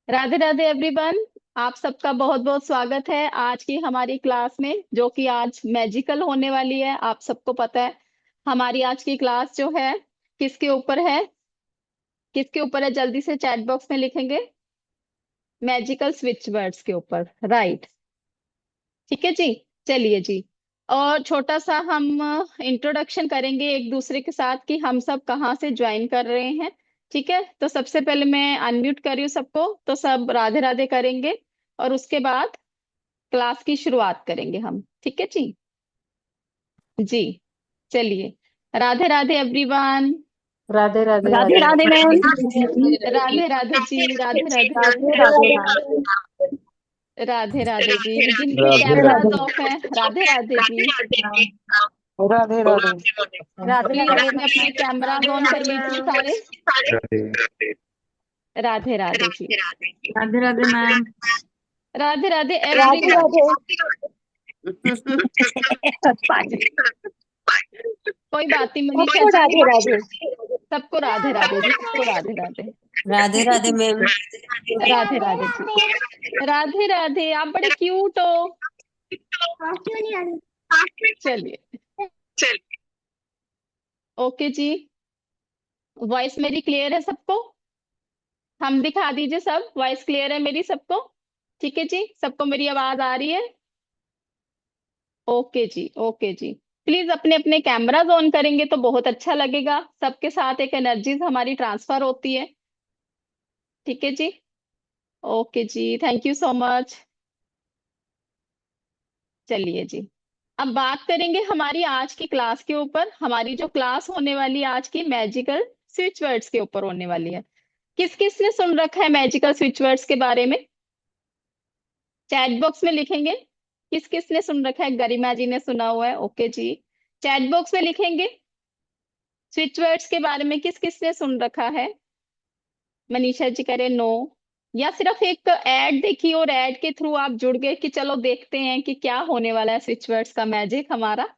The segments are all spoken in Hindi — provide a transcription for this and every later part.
राधे राधे एवरीवन। आप सबका बहुत बहुत स्वागत है आज की हमारी क्लास में, जो कि आज मैजिकल होने वाली है। आप सबको पता है हमारी आज की क्लास जो है किसके ऊपर है, किसके ऊपर है, जल्दी से चैट बॉक्स में लिखेंगे। मैजिकल स्विच वर्ड्स के ऊपर, राइट। ठीक है जी। चलिए जी। और छोटा सा हम इंट्रोडक्शन करेंगे एक दूसरे के साथ कि हम सब कहाँ से ज्वाइन कर रहे हैं। ठीक है, तो सबसे पहले मैं अनम्यूट कर रही हूँ सबको, तो सब राधे राधे करेंगे और उसके बाद क्लास की शुरुआत करेंगे हम। ठीक है जी। जी, चलिए। Radhe Radhe everyone. Radhe Radhe Radhe Radhe Radhe ma'am. Radhe Radhe ji, Radhe Radhe. Radhe Radhe ma'am. Radhe Radhe जी, जिनके राधे कैमराज राधे। ऑफ है राधे राधे जी। राधे राधे। राधे प्लीज राधे अपने अपने कैमराज ऑन कर लीजिए सारे। राधे राधे राधे जी। राधे राधे मैम। राधे राधे राधे एवरीवन। राधे। कोई बात नहीं मनीषा सबको जी। राधे राधे। सबको राधे राधे जी, सबको राधे राधे। राधे राधे मैम। राधे राधे जी। राधे राधे, आप बड़े क्यूट हो। चलिए, ओके जी। वॉइस मेरी क्लियर है सबको? हम दिखा दीजिए, सब वॉइस क्लियर है मेरी सबको? ठीक है जी, सबको मेरी आवाज आ रही है? Okay ji, okay ji. Please अपने अपने कैमराज ऑन करेंगे तो बहुत अच्छा लगेगा, सबके साथ एक एनर्जीज हमारी ट्रांसफर होती है। ठीक है जी। ओके जी, थैंक यू सो मच। चलिए जी, अब बात करेंगे हमारी आज की क्लास के ऊपर। हमारी जो क्लास होने वाली है आज की मैजिकल स्विच वर्ड्स के ऊपर होने वाली है। किस किस ने सुन रखा है मैजिकल स्विच वर्ड्स के बारे में? चैट बॉक्स में लिखेंगे। किस किस ने सुन रखा है? गरिमा जी ने सुना हुआ है, ओके जी। चैट बॉक्स में लिखेंगे स्विच वर्ड्स के बारे में किस किस ने सुन रखा है। मनीषा जी कह रहे नो, या सिर्फ एक ऐड देखी और ऐड के थ्रू आप जुड़ गए कि चलो देखते हैं कि क्या होने वाला है स्विच वर्ड्स का मैजिक हमारा।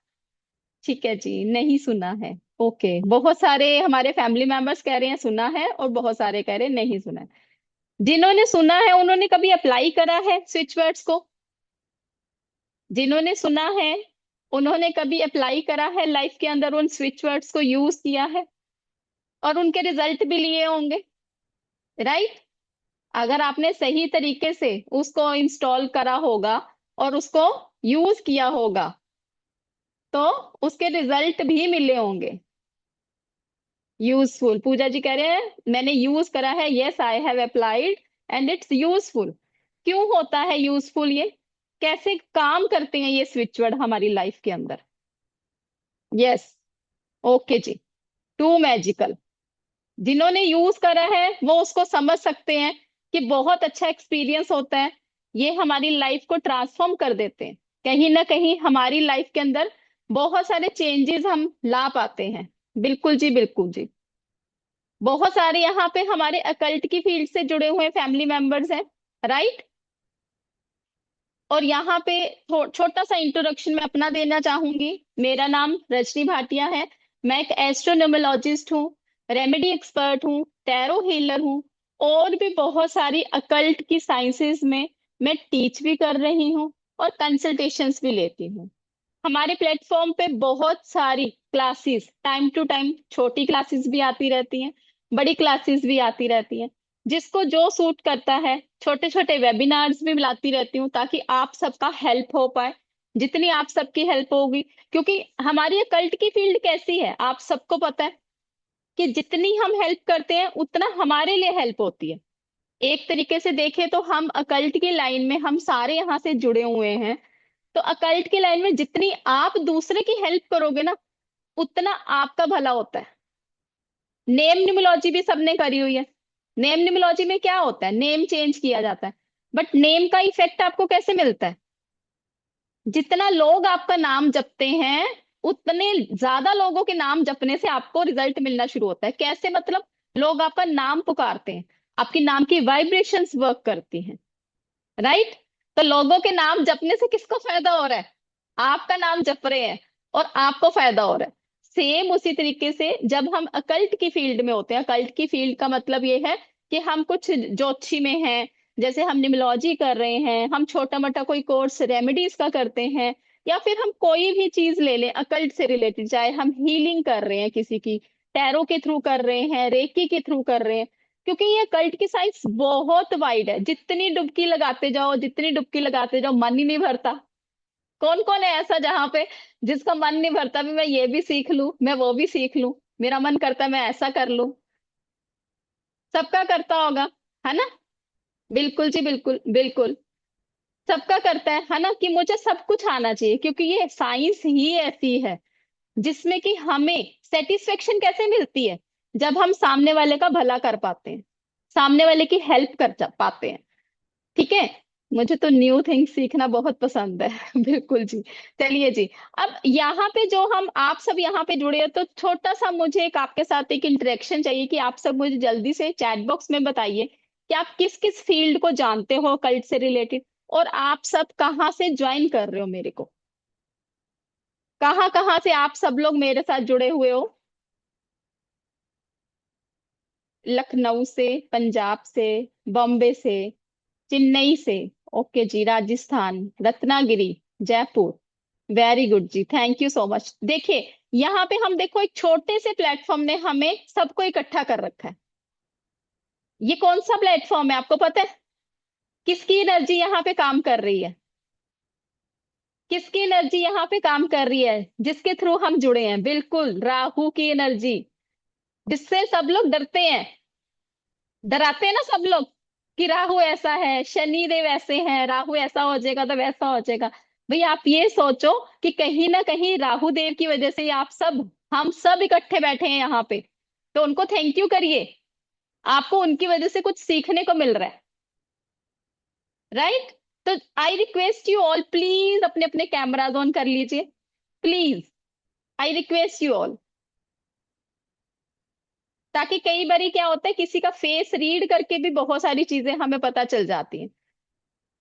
ठीक है जी, नहीं सुना है। ओके, बहुत सारे हमारे फैमिली मेंबर्स कह रहे हैं सुना है और बहुत सारे कह रहे हैं नहीं सुना है। जिन्होंने सुना है उन्होंने कभी अप्लाई करा है स्विच वर्ड्स को? जिन्होंने सुना है उन्होंने कभी अप्लाई करा है लाइफ के अंदर, उन स्विच वर्ड्स को यूज किया है और उनके रिजल्ट भी लिए होंगे, राइट। अगर आपने सही तरीके से उसको इंस्टॉल करा होगा और उसको यूज किया होगा तो उसके रिजल्ट भी मिले होंगे। यूजफुल, पूजा जी कह रहे हैं मैंने यूज करा है, yes I have applied and it's useful. क्यों होता है यूजफुल ये? कैसे काम करते हैं ये स्विच वर्ड हमारी लाइफ के अंदर? Yes, okay ji. Too magical, जिन्होंने यूज करा है वो उसको समझ सकते हैं कि बहुत अच्छा एक्सपीरियंस होता है। ये हमारी लाइफ को ट्रांसफॉर्म कर देते हैं। कहीं ना कहीं हमारी लाइफ के अंदर बहुत सारे चेंजेस हम ला पाते हैं। बिल्कुल जी, बिल्कुल जी। बहुत सारे यहाँ पे हमारे अकल्ट की फील्ड से जुड़े हुए फैमिली मेंबर्स हैं, राइट। और यहाँ पे छोटा सा इंट्रोडक्शन मैं अपना देना चाहूंगी। मेरा नाम रजनी भाटिया है। मैं एक एस्ट्रोनोमोलॉजिस्ट हूँ, रेमेडी एक्सपर्ट हूँ, टैरो हीलर हूँ और भी बहुत सारी अकल्ट की साइंसेस में मैं टीच भी कर रही हूँ और कंसल्टेशंस भी लेती हूँ। हमारे प्लेटफॉर्म पे बहुत सारी क्लासेस टाइम टू टाइम, छोटी क्लासेस भी आती रहती हैं, बड़ी क्लासेस भी आती रहती हैं। जिसको जो सूट करता है, छोटे छोटे वेबिनार्स भी लाती रहती हूँ ताकि आप सबका हेल्प हो पाए, जितनी आप सबकी हेल्प होगी। क्योंकि हमारी कल्ट की फील्ड कैसी है आप सबको पता है कि जितनी हम हेल्प करते हैं उतना हमारे लिए हेल्प होती है। एक तरीके से देखें तो हम अकल्ट की लाइन में हम सारे यहाँ से जुड़े हुए हैं। तो अकल्ट की लाइन में जितनी आप दूसरे की हेल्प करोगे ना, उतना आपका भला होता है। नेम न्यूमरोलॉजी भी सबने करी हुई है। नेम न्यूमरोलॉजी में क्या होता है? नेम चेंज किया जाता है, बट नेम का इफेक्ट आपको कैसे मिलता है? जितना लोग आपका नाम जपते हैं उतने ज्यादा लोगों के नाम जपने से आपको रिजल्ट मिलना शुरू होता है। कैसे मतलब? लोग आपका नाम पुकारते हैं, आपकी नाम की वाइब्रेशंस वर्क करती हैं, राइट। तो लोगों के नाम जपने से किसको फायदा हो रहा है? आपका नाम जप रहे हैं और आपको फायदा हो रहा है। सेम उसी तरीके से जब हम अकल्ट की फील्ड में होते हैं, अकल्ट की फील्ड का मतलब ये है कि हम कुछ ज्योतिषी में हैं जैसे हम निमोलॉजी कर रहे हैं, हम छोटा मोटा कोई कोर्स रेमेडीज का करते हैं, या फिर हम कोई भी चीज ले लें अकल्ट से रिलेटेड, चाहे हम हीलिंग कर रहे हैं किसी की, टैरो के थ्रू कर रहे हैं, रेकी के थ्रू कर रहे हैं, क्योंकि ये कल्ट की साइंस बहुत वाइड है। जितनी डुबकी लगाते जाओ, जितनी डुबकी लगाते जाओ, मन ही नहीं भरता। कौन कौन है ऐसा जहां पे जिसका मन नहीं भरता भी मैं ये भी सीख लूं, मैं वो भी सीख लूं, मेरा मन करता मैं ऐसा कर लूं। सबका करता होगा, है ना? बिल्कुल जी, बिल्कुल बिल्कुल। सबका करता है ना, कि मुझे सब कुछ आना चाहिए, क्योंकि ये साइंस ही ऐसी है जिसमें कि हमें सेटिस्फेक्शन कैसे मिलती है, जब हम सामने वाले का भला कर पाते हैं, सामने वाले की हेल्प पाते हैं। ठीक है। मुझे तो न्यू थिंग्स सीखना बहुत पसंद है बिल्कुल जी। चलिए जी, अब यहाँ पे जो हम आप सब यहाँ पे जुड़े हो, तो छोटा सा मुझे एक आपके साथ एक इंटरेक्शन चाहिए, कि आप सब मुझे जल्दी से चैट बॉक्स में बताइए कि आप किस किस फील्ड को जानते हो कल्ट से रिलेटेड, और आप सब कहाँ से ज्वाइन कर रहे हो मेरे को, कहाँ कहाँ से आप सब लोग मेरे साथ जुड़े हुए हो। लखनऊ से, पंजाब से, बॉम्बे से, चेन्नई से, ओके जी, राजस्थान, रत्नागिरी, जयपुर। वेरी गुड जी, थैंक यू सो मच। देखिए, यहाँ पे हम देखो एक छोटे से प्लेटफॉर्म ने हमें सबको इकट्ठा कर रखा है। ये कौन सा प्लेटफॉर्म है आपको पता है? किसकी एनर्जी यहाँ पे काम कर रही है? किसकी एनर्जी यहाँ पे काम कर रही है जिसके थ्रू हम जुड़े हैं? बिल्कुल राहु की एनर्जी, जिससे सब लोग डरते हैं। डराते हैं ना सब लोग कि राहु ऐसा है, शनि देव ऐसे हैं, राहु ऐसा हो जाएगा तो वैसा हो जाएगा। भाई आप ये सोचो कि कहीं ना कहीं राहु देव की वजह से आप सब, हम सब इकट्ठे बैठे हैं यहाँ पे, तो उनको थैंक यू करिए। आपको उनकी वजह से कुछ सीखने को मिल रहा है, राइट? तो I request you all, please अपने अपने कैमराज ऑन कर लीजिए, please. I request you all, ताकि कई बारी क्या होता है, किसी का फेस रीड करके भी बहुत सारी चीजें हमें पता चल जाती हैं।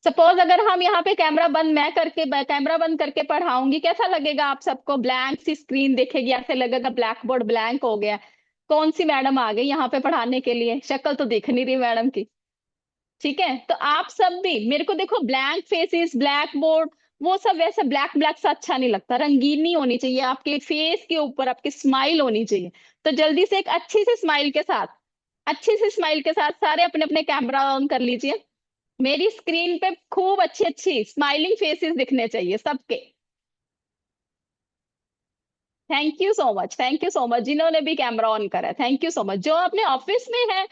सपोज अगर हम यहाँ पे कैमरा बंद, मैं करके कैमरा बंद करके पढ़ाऊंगी, कैसा लगेगा आप सबको? ब्लैंक सी स्क्रीन दिखेगी, ऐसे लगेगा ब्लैक बोर्ड ब्लैंक हो गया, कौन सी मैडम आ गई यहाँ पे पढ़ाने के लिए, शक्ल तो दिख नहीं रही मैडम की। ठीक है, तो आप सब भी मेरे को देखो, ब्लैंक फेसेस, ब्लैक बोर्ड, वो सब वैसे ब्लैक ब्लैक सा अच्छा नहीं लगता। रंगीनी होनी चाहिए आपके फेस के ऊपर, आपकी स्माइल होनी चाहिए। तो जल्दी से एक अच्छी सी स्माइल के साथ, अच्छी सी स्माइल के साथ सारे अपने अपने कैमरा ऑन कर लीजिए। मेरी स्क्रीन पे खूब अच्छी अच्छी स्माइलिंग फेसेस दिखने चाहिए सबके। Thank you so much, thank you so much, जिन्होंने भी कैमरा ऑन करा है, थैंक यू सो मच। जो अपने ऑफिस में है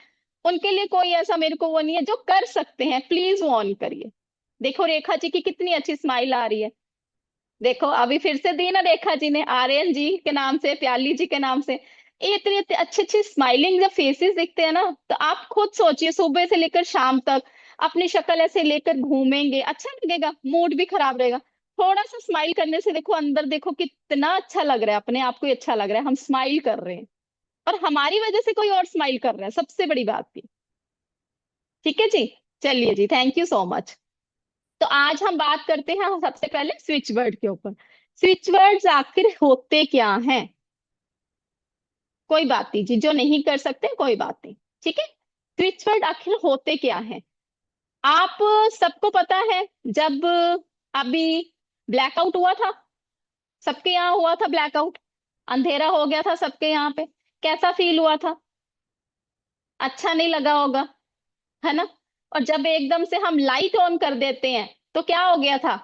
उनके लिए कोई ऐसा मेरे को वो नहीं है, जो कर सकते हैं प्लीज वो ऑन करिए। देखो रेखा जी की कितनी अच्छी स्माइल आ रही है। देखो अभी फिर से दी ना रेखा जी ने, आर्यन जी के नाम से, प्याली जी के नाम से। ये इतनी इतनी अच्छी अच्छी स्माइलिंग जब फेसेस दिखते हैं ना, तो आप खुद सोचिए, सुबह से लेकर शाम तक अपनी शक्ल ऐसे लेकर घूमेंगे, अच्छा लगेगा, मूड भी खराब रहेगा। थोड़ा सा स्माइल करने से देखो अंदर, देखो कितना अच्छा लग रहा है, अपने आप को ही अच्छा लग रहा है, हम स्माइल कर रहे हैं, और हमारी वजह से कोई और स्माइल कर रहा है, सबसे बड़ी बात थी। ठीक है जी। चलिए जी, थैंक यू सो मच। तो आज हम बात करते हैं सबसे पहले स्विच वर्ड के ऊपर। स्विच वर्ड्स आखिर होते क्या हैं? कोई बात नहीं जी, जो नहीं कर सकते कोई बात नहीं, ठीक है। स्विच वर्ड आखिर होते क्या हैं? आप सबको पता है, जब अभी ब्लैकआउट हुआ था, सबके यहाँ हुआ था ब्लैकआउट, अंधेरा हो गया था सबके यहाँ पे, कैसा फील हुआ था? अच्छा नहीं लगा होगा, है ना? और जब एकदम से हम लाइट ऑन कर देते हैं तो क्या हो गया था?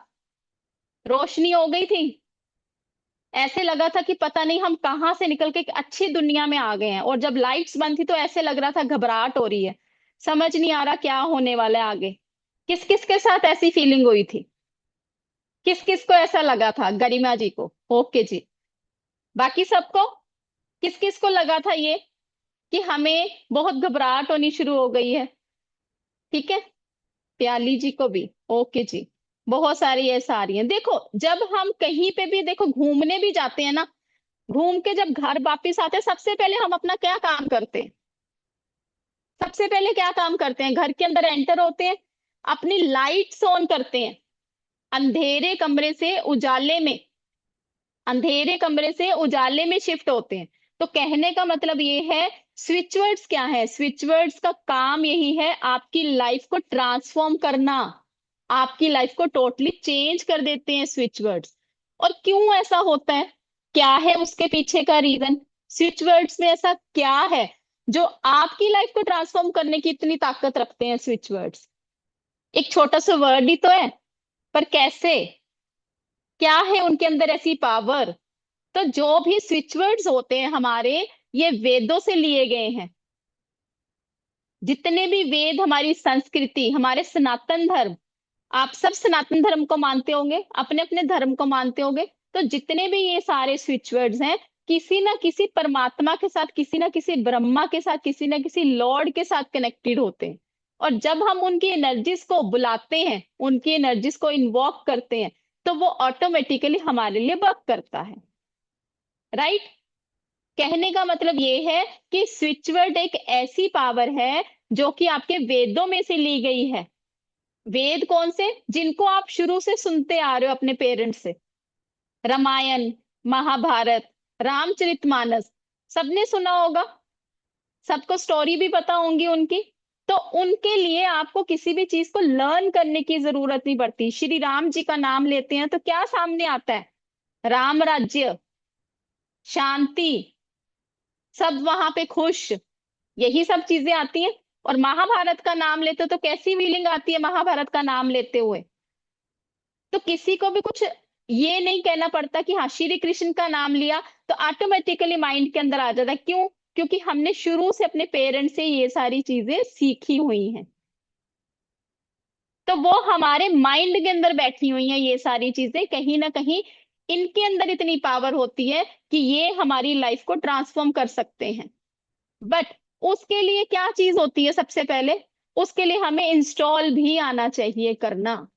रोशनी हो गई थी। ऐसे लगा था कि पता नहीं हम कहाँ से निकल के एक अच्छी दुनिया में आ गए हैं। और जब लाइट्स बंद थी तो ऐसे लग रहा था घबराहट हो रही है, समझ नहीं आ रहा क्या होने वाला है आगे। किस किस के साथ ऐसी फीलिंग हुई थी? किस किस को ऐसा लगा था? गरिमा जी को, ओके जी। बाकी सबको, किस किस को लगा था ये कि हमें बहुत घबराहट होनी शुरू हो गई है? ठीक है, प्याली जी को भी, ओके जी। बहुत सारी ऐसा आ रही है। देखो जब हम कहीं पे भी देखो घूमने भी जाते हैं ना, घूम के जब घर वापिस आते हैं, सबसे पहले हम अपना क्या काम करते हैं? सबसे पहले क्या काम करते हैं? घर के अंदर एंटर होते हैं, अपनी लाइट्स ऑन करते हैं, अंधेरे कमरे से उजाले में, अंधेरे कमरे से उजाले में शिफ्ट होते हैं। तो कहने का मतलब ये है, स्विच वर्ड्स क्या है? स्विच वर्ड्स का काम यही है आपकी लाइफ को ट्रांसफॉर्म करना, आपकी लाइफ को टोटली चेंज कर देते हैं स्विच वर्ड्स। और क्यों ऐसा होता है, क्या है उसके पीछे का रीजन? स्विच वर्ड्स में ऐसा क्या है जो आपकी लाइफ को ट्रांसफॉर्म करने की इतनी ताकत रखते हैं स्विच वर्ड्स? एक छोटा सा वर्ड ही तो है, पर कैसे, क्या है उनके अंदर ऐसी पावर? तो जो भी स्विच वर्ड्स होते हैं हमारे, ये वेदों से लिए गए हैं। जितने भी वेद, हमारी संस्कृति, हमारे सनातन धर्म, आप सब सनातन धर्म को मानते होंगे, अपने अपने धर्म को मानते होंगे, तो जितने भी ये सारे स्विच वर्ड्स हैं, किसी ना किसी परमात्मा के साथ, किसी ना किसी ब्रह्मा के साथ, किसी ना किसी लॉर्ड के साथ कनेक्टेड होते हैं। और जब हम उनकी एनर्जीज को बुलाते हैं, उनकी एनर्जीज को इन्वॉक करते हैं, तो वो ऑटोमेटिकली हमारे लिए वर्क करता है। राइट? कहने का मतलब ये है कि स्विच वर्ड एक ऐसी पावर है जो कि आपके वेदों में से ली गई है। वेद कौन से? जिनको आप शुरू से सुनते आ रहे हो अपने पेरेंट्स से। रामायण, महाभारत, रामचरितमानस, सबने सुना होगा, सबको स्टोरी भी पता होंगी उनकी। तो उनके लिए आपको किसी भी चीज को लर्न करने की जरूरत नहीं पड़ती। श्री राम जी का नाम लेते हैं तो क्या सामने आता है? राम राज्य, शांति, सब वहां पे खुश, यही सब चीजें आती हैं। और महाभारत का नाम लेते हो तो कैसी फीलिंग आती है महाभारत का नाम लेते हुए? तो किसी को भी कुछ ये नहीं कहना पड़ता कि हाँ श्री कृष्ण का नाम लिया तो ऑटोमेटिकली माइंड के अंदर आ जाता है। क्यों? क्योंकि हमने शुरू से अपने पेरेंट्स से ये सारी चीजें सीखी हुई हैं। तो वो हमारे माइंड के अंदर बैठी हुई हैं ये सारी चीजें, कहीं ना कहीं इनके अंदर इतनी पावर होती है कि ये हमारी लाइफ को ट्रांसफॉर्म कर सकते हैं। बट उसके लिए क्या चीज होती है? सबसे पहले उसके लिए हमें इंस्टॉल भी आना चाहिए करना।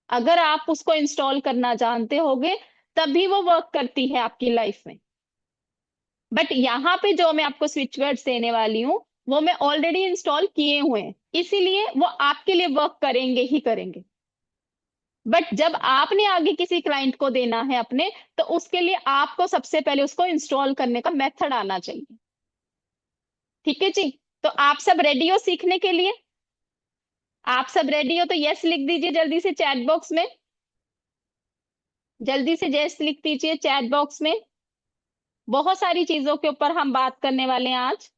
अगर आप उसको इंस्टॉल करना जानते होगे तभी वो वर्क करती है आपकी लाइफ में। बट यहाँ पे जो मैं आपको स्विच वर्ड्स देने वाली हूँ वो मैं ऑलरेडी इंस्टॉल किए हुए हैं, इसीलिए वो आपके लिए वर्क करेंगे ही करेंगे। बट जब आपने आगे किसी क्लाइंट को देना है अपने, तो उसके लिए आपको सबसे पहले उसको इंस्टॉल करने का मेथड आना चाहिए। ठीक है जी? तो आप सब रेडी हो सीखने के लिए? आप सब रेडी हो तो यस लिख दीजिए जल्दी से चैट बॉक्स में। जल्दी से यस लिख दीजिए चैट बॉक्स में। बहुत सारी चीजों के ऊपर हम बात करने वाले हैं आज।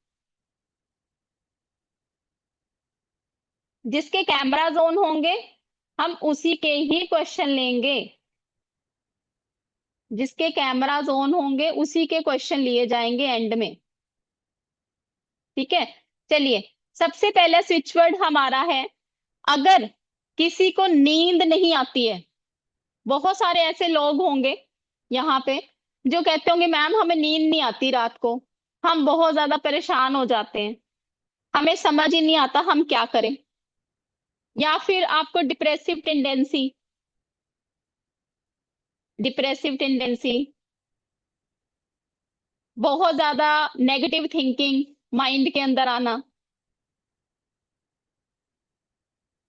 जिसके कैमराज ऑन होंगे हम उसी के ही क्वेश्चन लेंगे। जिसके कैमराज ऑन होंगे उसी के क्वेश्चन लिए जाएंगे एंड में। ठीक है? चलिए, सबसे पहला स्विच वर्ड हमारा है, अगर किसी को नींद नहीं आती है। बहुत सारे ऐसे लोग होंगे यहाँ पे जो कहते होंगे मैम हमें नींद नहीं आती रात को, हम बहुत ज्यादा परेशान हो जाते हैं, हमें समझ ही नहीं आता हम क्या करें। या फिर आपको डिप्रेसिव टेंडेंसी, बहुत ज्यादा नेगेटिव थिंकिंग माइंड के अंदर आना,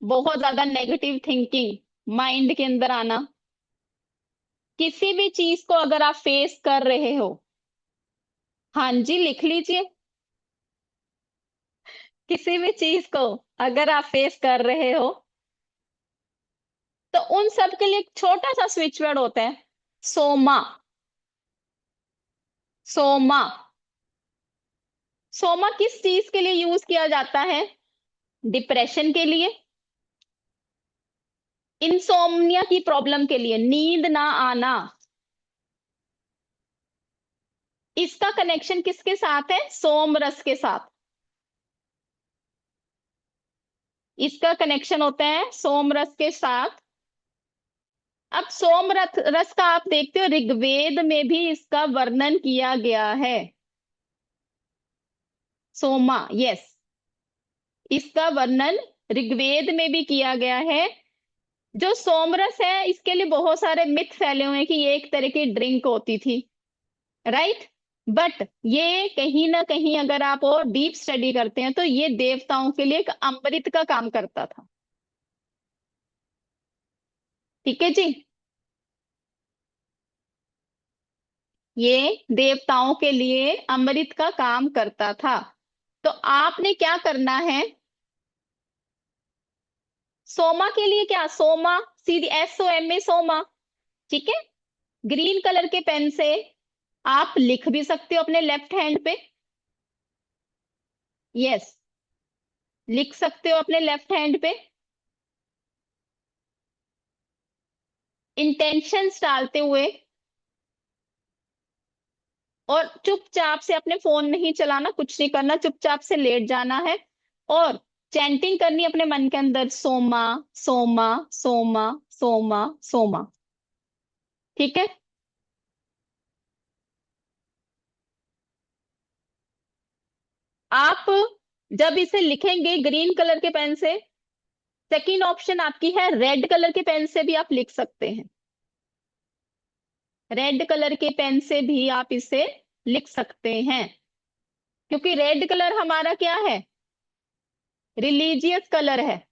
बहुत ज्यादा नेगेटिव थिंकिंग माइंड के अंदर आना। किसी भी चीज को अगर आप फेस कर रहे हो, हाँ जी लिख लीजिए, किसी भी चीज को अगर आप फेस कर रहे हो तो उन सब के लिए एक छोटा सा स्विच वर्ड होता है, सोमा। सोमा। सोमा किस चीज के लिए यूज किया जाता है? डिप्रेशन के लिए, इंसोम्निया की प्रॉब्लम के लिए, नींद ना आना। इसका कनेक्शन किसके साथ है? सोम रस के साथ। इसका कनेक्शन होता है सोम रस के साथ। अब सोम रस रस का आप देखते हो ऋग्वेद में भी इसका वर्णन किया गया है। सोमा, यस, इसका वर्णन ऋग्वेद में भी किया गया है। जो सोमरस है इसके लिए बहुत सारे मिथ फैले हुए हैं कि ये एक तरह की ड्रिंक होती थी। राइट? बट ये कहीं ना कहीं अगर आप और डीप स्टडी करते हैं तो ये देवताओं के लिए एक अमृत का काम करता था। ठीक है जी? ये देवताओं के लिए अमृत का काम करता था। तो आपने क्या करना है, सोमा के लिए क्या, सोमा, सीधी SOMA, सोमा। ठीक है, ग्रीन कलर के पेन से आप लिख भी सकते हो अपने लेफ्ट हैंड पे। यस, लिख सकते हो अपने लेफ्ट हैंड पे। इंटेंशंस डालते हुए, और चुपचाप से, अपने फोन नहीं चलाना, कुछ नहीं करना, चुपचाप से लेट जाना है और चैंटिंग करनी अपने मन के अंदर, सोमा सोमा सोमा सोमा सोमा। ठीक है, आप जब इसे लिखेंगे ग्रीन कलर के पेन से, सेकंड ऑप्शन आपकी है रेड कलर के पेन से भी आप लिख सकते हैं। रेड कलर के पेन से भी आप इसे लिख सकते हैं, क्योंकि रेड कलर हमारा क्या है, रिलीजियस कलर है।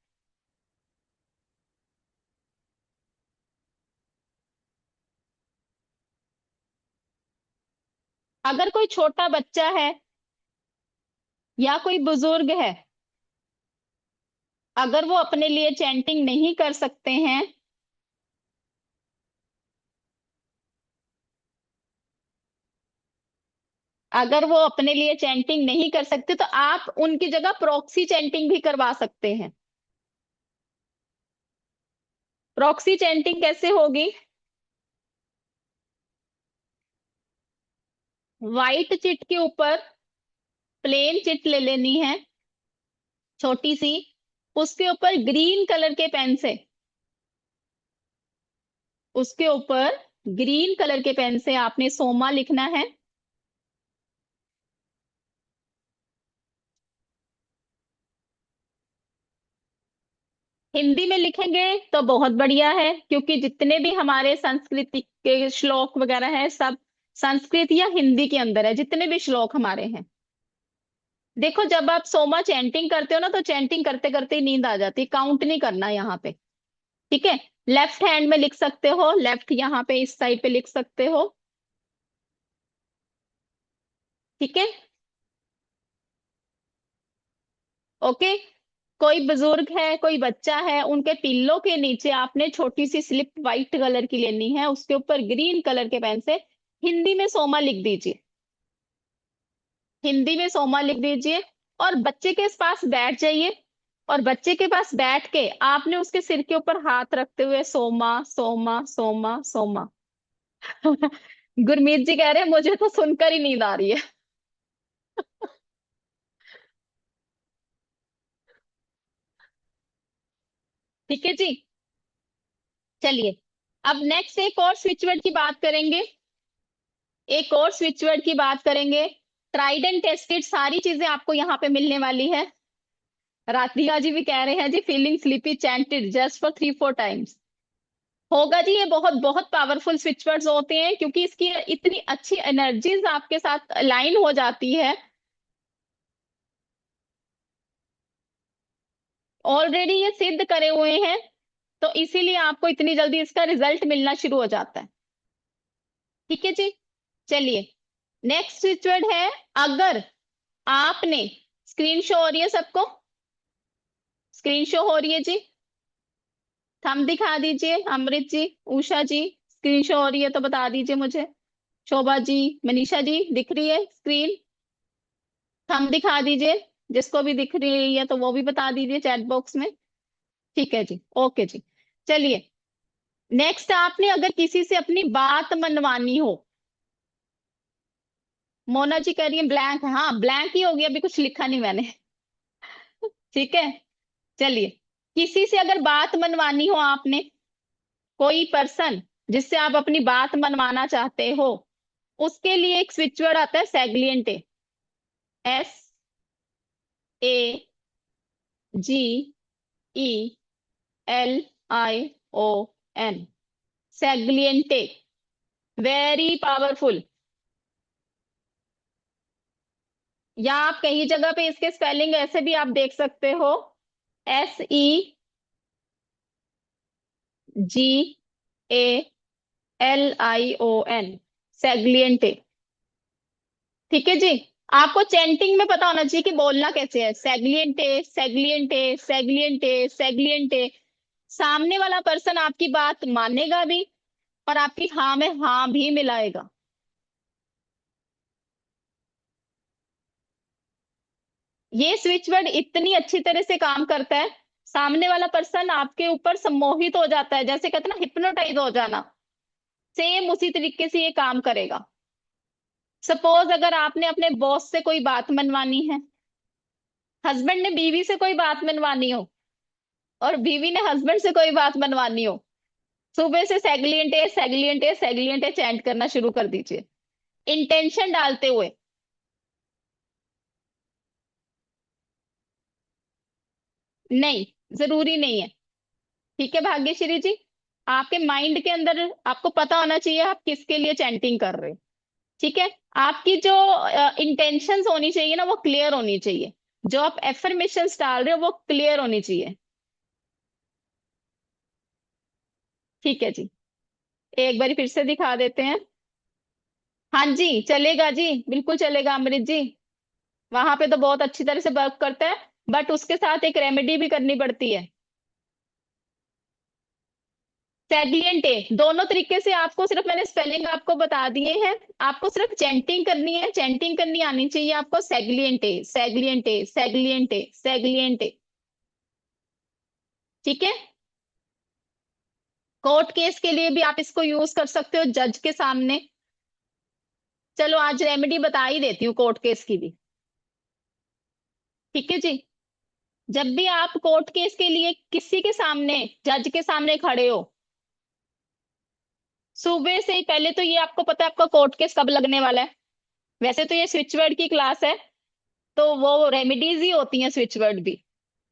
अगर कोई छोटा बच्चा है या कोई बुजुर्ग है, अगर वो अपने लिए चैंटिंग नहीं कर सकते हैं, अगर वो अपने लिए चैंटिंग नहीं कर सकते, तो आप उनकी जगह प्रॉक्सी चैंटिंग भी करवा सकते हैं। प्रॉक्सी चैंटिंग कैसे होगी, व्हाइट चिट के ऊपर प्लेन चिट ले लेनी है, छोटी सी, उसके ऊपर ग्रीन कलर के पेन से, उसके ऊपर ग्रीन कलर के पेन से आपने सोमा लिखना है। हिंदी में लिखेंगे तो बहुत बढ़िया है, क्योंकि जितने भी हमारे संस्कृत के श्लोक वगैरह हैं, सब संस्कृत या हिंदी के अंदर है, जितने भी श्लोक हमारे हैं। देखो, जब आप सोमा चैंटिंग करते हो ना, तो चैंटिंग करते करते ही नींद आ जाती है, काउंट नहीं करना यहाँ पे। ठीक है, लेफ्ट हैंड में लिख सकते हो, लेफ्ट यहाँ पे इस साइड पे लिख सकते हो। ठीक है, ओके। कोई बुजुर्ग है, कोई बच्चा है, उनके पिल्लो के नीचे आपने छोटी सी स्लिप व्हाइट कलर की लेनी है, उसके ऊपर ग्रीन कलर के पेन से हिंदी में सोमा लिख दीजिए, हिंदी में सोमा लिख दीजिए, और बच्चे के पास बैठ जाइए, और बच्चे के पास बैठ के आपने उसके सिर के ऊपर हाथ रखते हुए सोमा सोमा सोमा सोमा। गुरमीत जी कह रहे हैं मुझे तो सुनकर ही नींद आ रही है। ठीक है जी, चलिए, अब नेक्स्ट एक और स्विच वर्ड की बात करेंगे, एक और स्विच वर्ड की बात करेंगे। ट्राइड एंड टेस्टेड सारी चीजें आपको यहाँ पे मिलने वाली है। राधिका जी भी कह रहे हैं जी, feeling sleepy chanted just for 3-4 times. होगा जी, ये बहुत बहुत पावरफुल स्विच वर्ड्स होते हैं, क्योंकि इसकी इतनी अच्छी एनर्जीज आपके साथ अलाइन हो जाती है, ऑलरेडी ये सिद्ध करे हुए हैं, तो इसीलिए आपको इतनी जल्दी इसका रिजल्ट मिलना शुरू हो जाता है। ठीक है जी, चलिए, नेक्स्ट स्विच वर्ड है अगर। आपने, स्क्रीन शो हो रही है सबको, स्क्रीन शो हो रही है जी, थंब दिखा दीजिए, अमृत जी, उषा जी, स्क्रीन शो हो रही है तो बता दीजिए मुझे, शोभा जी, मनीषा जी, दिख रही है स्क्रीन, थंब दिखा दीजिए, जिसको भी दिख रही है तो वो भी बता दीजिए चैट बॉक्स में। ठीक है जी, ओके जी, चलिए, नेक्स्ट, आपने अगर किसी से अपनी बात मनवानी हो, मोना जी कह रही है ब्लैंक है, हाँ ब्लैंक ही होगी, अभी कुछ लिखा नहीं मैंने। ठीक है, चलिए, किसी से अगर बात मनवानी हो आपने, कोई पर्सन जिससे आप अपनी बात मनवाना चाहते हो, उसके लिए एक स्विच वर्ड आता है सैग्लिएंटे, SAGLION, सैग्लिएंटे, वेरी पावरफुल। या आप कई जगह पे इसके स्पेलिंग ऐसे भी आप देख सकते हो, SEGALION, सैग्लिएंटे। ठीक है जी। आपको चैंटिंग में पता होना चाहिए कि बोलना कैसे है, सैग्लिएंटे सैग्लिएंटे सैग्लिएंटे सैग्लिएंटे। सामने वाला पर्सन आपकी बात मानेगा भी और आपकी हाँ में हाँ भी मिलाएगा। ये स्विच वर्ड इतनी अच्छी तरह से काम करता है, सामने वाला पर्सन आपके ऊपर सम्मोहित हो जाता है, जैसे कहते हैं ना हिप्नोटाइज हो जाना, सेम उसी तरीके से ये काम करेगा। सपोज अगर आपने अपने बॉस से कोई बात मनवानी है, हस्बैंड ने बीवी से कोई बात मनवानी हो और बीवी ने हस्बैंड से कोई बात मनवानी हो, सुबह से सैग्लिएंटे सैग्लिएंटे सैग्लिएंटे चैंट करना शुरू कर दीजिए, इंटेंशन डालते हुए। नहीं, जरूरी नहीं है। ठीक है भाग्यश्री जी, आपके माइंड के अंदर आपको पता होना चाहिए आप किसके लिए चैंटिंग कर रहे हैं। ठीक है, आपकी जो इंटेंशंस होनी चाहिए ना वो क्लियर होनी चाहिए, जो आप एफर्मेशंस डाल रहे हो वो क्लियर होनी चाहिए। ठीक है जी, एक बार फिर से दिखा देते हैं। हाँ जी चलेगा जी, बिल्कुल चलेगा अमृत जी, वहां पे तो बहुत अच्छी तरह से वर्क करता है, बट उसके साथ एक रेमेडी भी करनी पड़ती है। सैग्लिएंटे दोनों तरीके से, आपको सिर्फ मैंने स्पेलिंग आपको बता दिए हैं, आपको सिर्फ चैंटिंग करनी है, चैंटिंग करनी आनी चाहिए आपको, सैग्लिएंटे सैग्लिएंटे सैग्लिएंटे सैग्लिएंटे। ठीक है, कोर्ट केस के लिए भी आप इसको यूज कर सकते हो जज के सामने। चलो आज रेमेडी बता ही देती हूँ कोर्ट केस की भी। ठीक है जी, जब भी आप कोर्ट केस के लिए किसी के सामने, जज के सामने खड़े हो, सुबह से ही पहले तो ये आपको पता है आपका कोर्ट केस कब लगने वाला है। वैसे तो ये स्विच वर्ड की क्लास है, तो वो रेमेडीज ही होती हैं स्विच वर्ड भी।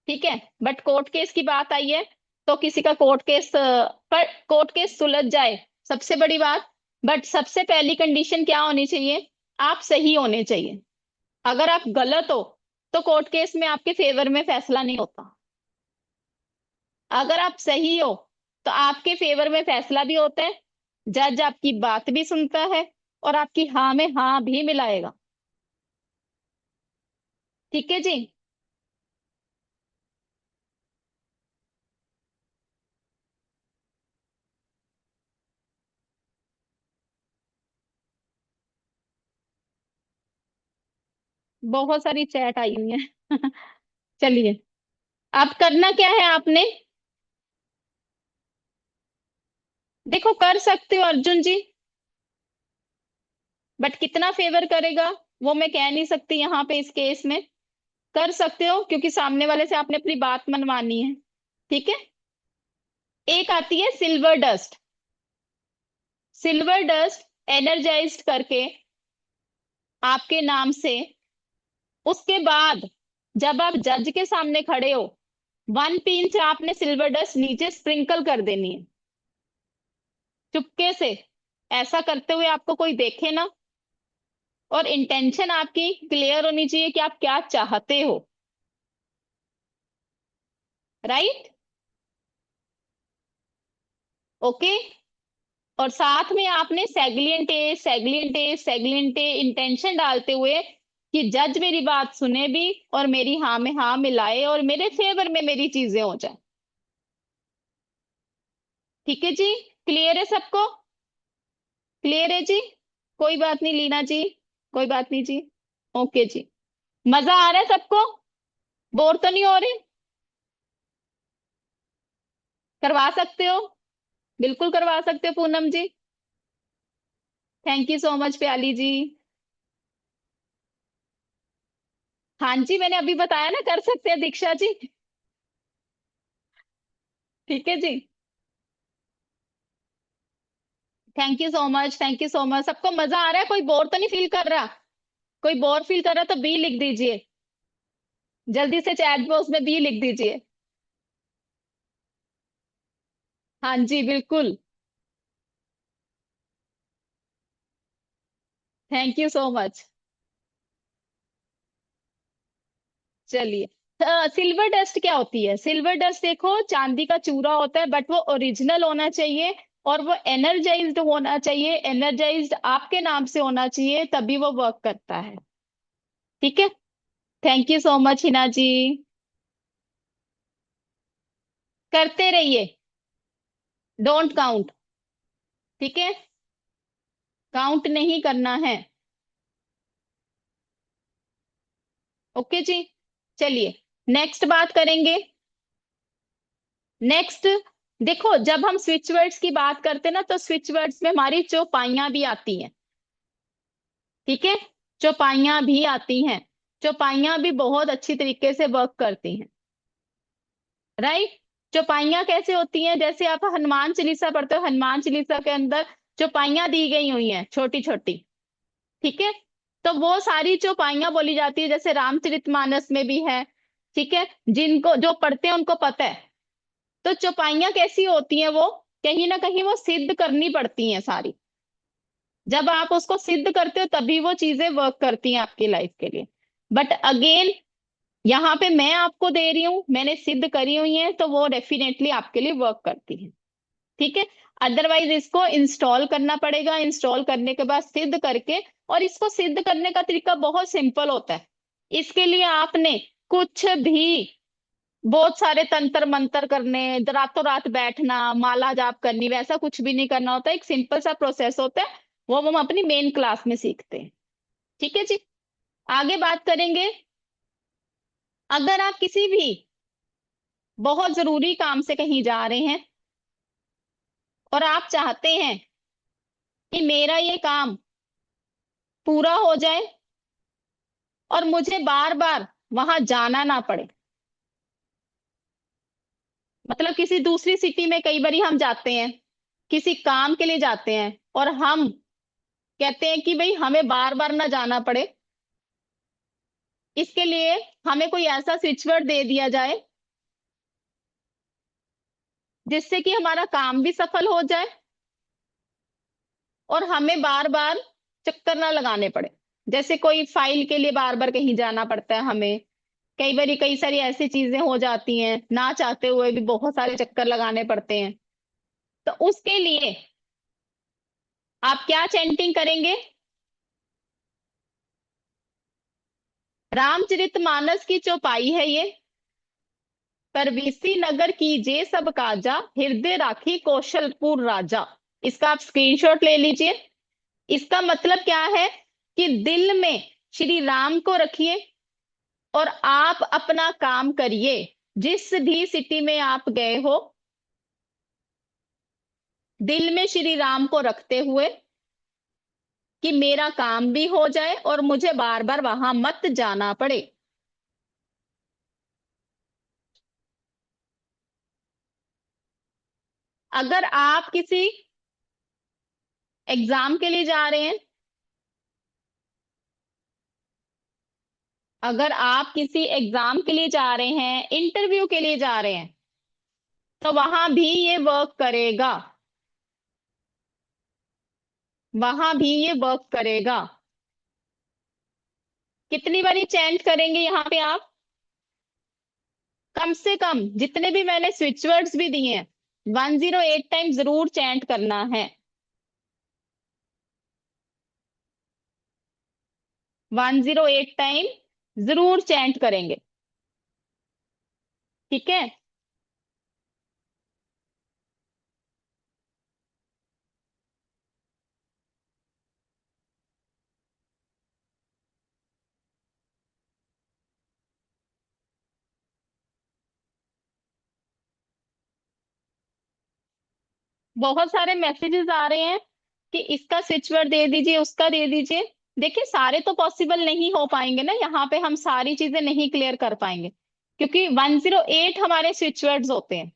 ठीक है, बट कोर्ट केस की बात आई है तो किसी का कोर्ट केस पर कोर्ट केस सुलझ जाए, सबसे बड़ी बात। बट सबसे पहली कंडीशन क्या होनी चाहिए, आप सही होने चाहिए। अगर आप गलत हो तो कोर्ट केस में आपके फेवर में फैसला नहीं होता। अगर आप सही हो तो आपके फेवर में फैसला भी होता है, जज आपकी बात भी सुनता है और आपकी हाँ में हाँ भी मिलाएगा। ठीक है जी, बहुत सारी चैट आई हुई है। चलिए, अब करना क्या है आपने, देखो कर सकते हो अर्जुन जी, बट कितना फेवर करेगा वो मैं कह नहीं सकती यहाँ पे इस केस में। कर सकते हो क्योंकि सामने वाले से आपने अपनी बात मनवानी है। ठीक है, एक आती है silver dust. Silver dust energised करके आपके नाम से, उसके बाद जब आप जज के सामने खड़े हो, 1 पिंच आपने सिल्वर डस्ट नीचे स्प्रिंकल कर देनी है, चुपके से। ऐसा करते हुए आपको कोई देखे ना, और इंटेंशन आपकी क्लियर होनी चाहिए कि आप क्या चाहते हो। Right, okay. और साथ में आपने सैग्लिएंटे सैग्लिएंटे सैग्लिएंटे इंटेंशन डालते हुए कि जज मेरी बात सुने भी और मेरी हाँ में हाँ मिलाए और मेरे फेवर में मेरी चीजें हो जाए। ठीक है जी, क्लियर है सबको, क्लियर है जी, कोई बात नहीं लीना जी, कोई बात नहीं जी। ओके जी, मजा आ रहा है सबको, बोर तो नहीं हो रहे, करवा सकते हो, बिल्कुल करवा सकते हो पूनम जी। थैंक यू सो मच प्याली जी। हाँ जी, मैंने अभी बताया ना कर सकते हैं दीक्षा जी। ठीक है जी, thank you so much, thank you so much. सबको मजा आ रहा है, कोई बोर तो नहीं फील कर रहा, कोई बोर फील कर रहा तो बी लिख दीजिए, जल्दी से चैट बॉक्स में बी लिख दीजिए। हाँ जी बिल्कुल, थैंक यू सो मच। चलिए, सिल्वर डस्ट क्या होती है, सिल्वर डस्ट देखो चांदी का चूरा होता है, बट वो ओरिजिनल होना चाहिए और वो एनर्जाइज्ड होना चाहिए, एनर्जाइज्ड आपके नाम से होना चाहिए, तभी वो वर्क करता है। ठीक है, thank you so much Hina ji. करते रहिए, डोंट काउंट। ठीक है, काउंट नहीं करना है। ओके जी, चलिए नेक्स्ट बात करेंगे। नेक्स्ट देखो, जब हम स्विच वर्ड्स की बात करते हैं ना, तो स्विच वर्ड्स में हमारी चौपाइयां भी आती हैं। ठीक है, चौपाइयां भी आती हैं। चौपाइयां भी बहुत अच्छी तरीके से वर्क करती हैं। राइट, चौपाइयां कैसे होती हैं? जैसे आप हनुमान चालीसा पढ़ते हो, हनुमान चालीसा के अंदर चौपाइयां दी गई हुई हैं छोटी छोटी। ठीक है, तो वो सारी चौपाइयां बोली जाती है, जैसे रामचरितमानस में भी है। ठीक है, जिनको जो पढ़ते हैं उनको पता है। तो चौपाइयां कैसी होती हैं? वो कहीं ना कहीं वो सिद्ध करनी पड़ती हैं सारी। जब आप उसको सिद्ध करते हो तभी वो चीजें वर्क करती हैं आपकी लाइफ के लिए। बट अगेन, यहाँ पे मैं आपको दे रही हूँ, मैंने सिद्ध करी हुई है, तो वो डेफिनेटली आपके लिए वर्क करती है। ठीक है, अदरवाइज इसको इंस्टॉल करना पड़ेगा, इंस्टॉल करने के बाद सिद्ध करके। और इसको सिद्ध करने का तरीका बहुत सिंपल होता है। इसके लिए आपने कुछ भी, बहुत सारे तंत्र मंत्र करने, रातों रात बैठना, माला जाप करनी, वैसा कुछ भी नहीं करना होता। एक सिंपल सा प्रोसेस होता है, वो हम अपनी मेन क्लास में सीखते हैं। ठीक है जी, आगे बात करेंगे। अगर आप किसी भी बहुत जरूरी काम से कहीं जा रहे हैं और आप चाहते हैं कि मेरा ये काम पूरा हो जाए और मुझे बार बार वहां जाना ना पड़े, मतलब किसी दूसरी सिटी में कई बार हम जाते हैं, किसी काम के लिए जाते हैं, और हम कहते हैं कि भाई हमें बार बार ना जाना पड़े, इसके लिए हमें कोई ऐसा स्विच वर्ड दे दिया जाए जिससे कि हमारा काम भी सफल हो जाए और हमें बार बार चक्कर ना लगाने पड़े। जैसे कोई फाइल के लिए बार बार कहीं जाना पड़ता है हमें, कई बार कई सारी ऐसी चीजें हो जाती हैं, ना चाहते हुए भी बहुत सारे चक्कर लगाने पड़ते हैं। तो उसके लिए आप क्या चैंटिंग करेंगे? रामचरितमानस की चौपाई है ये। परवीसी नगर कीजे सब काजा, हृदय राखी कौशलपुर राजा। इसका आप स्क्रीनशॉट ले लीजिए। इसका मतलब क्या है कि दिल में श्री राम को रखिए और आप अपना काम करिए। जिस भी सिटी में आप गए हो, दिल में श्री राम को रखते हुए कि मेरा काम भी हो जाए और मुझे बार बार वहां मत जाना पड़े। अगर आप किसी एग्जाम के लिए जा रहे हैं, अगर आप किसी एग्जाम के लिए जा रहे हैं, इंटरव्यू के लिए जा रहे हैं, तो वहां भी ये वर्क करेगा, वहां भी ये वर्क करेगा। कितनी बारी चैंट करेंगे यहाँ पे आप? कम से कम जितने भी मैंने स्विच वर्ड्स भी दिए हैं, 108 टाइम जरूर चैंट करना है। 108 टाइम जरूर चैंट करेंगे। ठीक है, बहुत सारे मैसेजेस आ रहे हैं कि इसका स्विच वर्ड दे दीजिए, उसका दे दीजिए। देखिए, सारे तो पॉसिबल नहीं हो पाएंगे ना, यहाँ पे हम सारी चीजें नहीं क्लियर कर पाएंगे, क्योंकि 108 हमारे स्विच वर्ड्स होते हैं।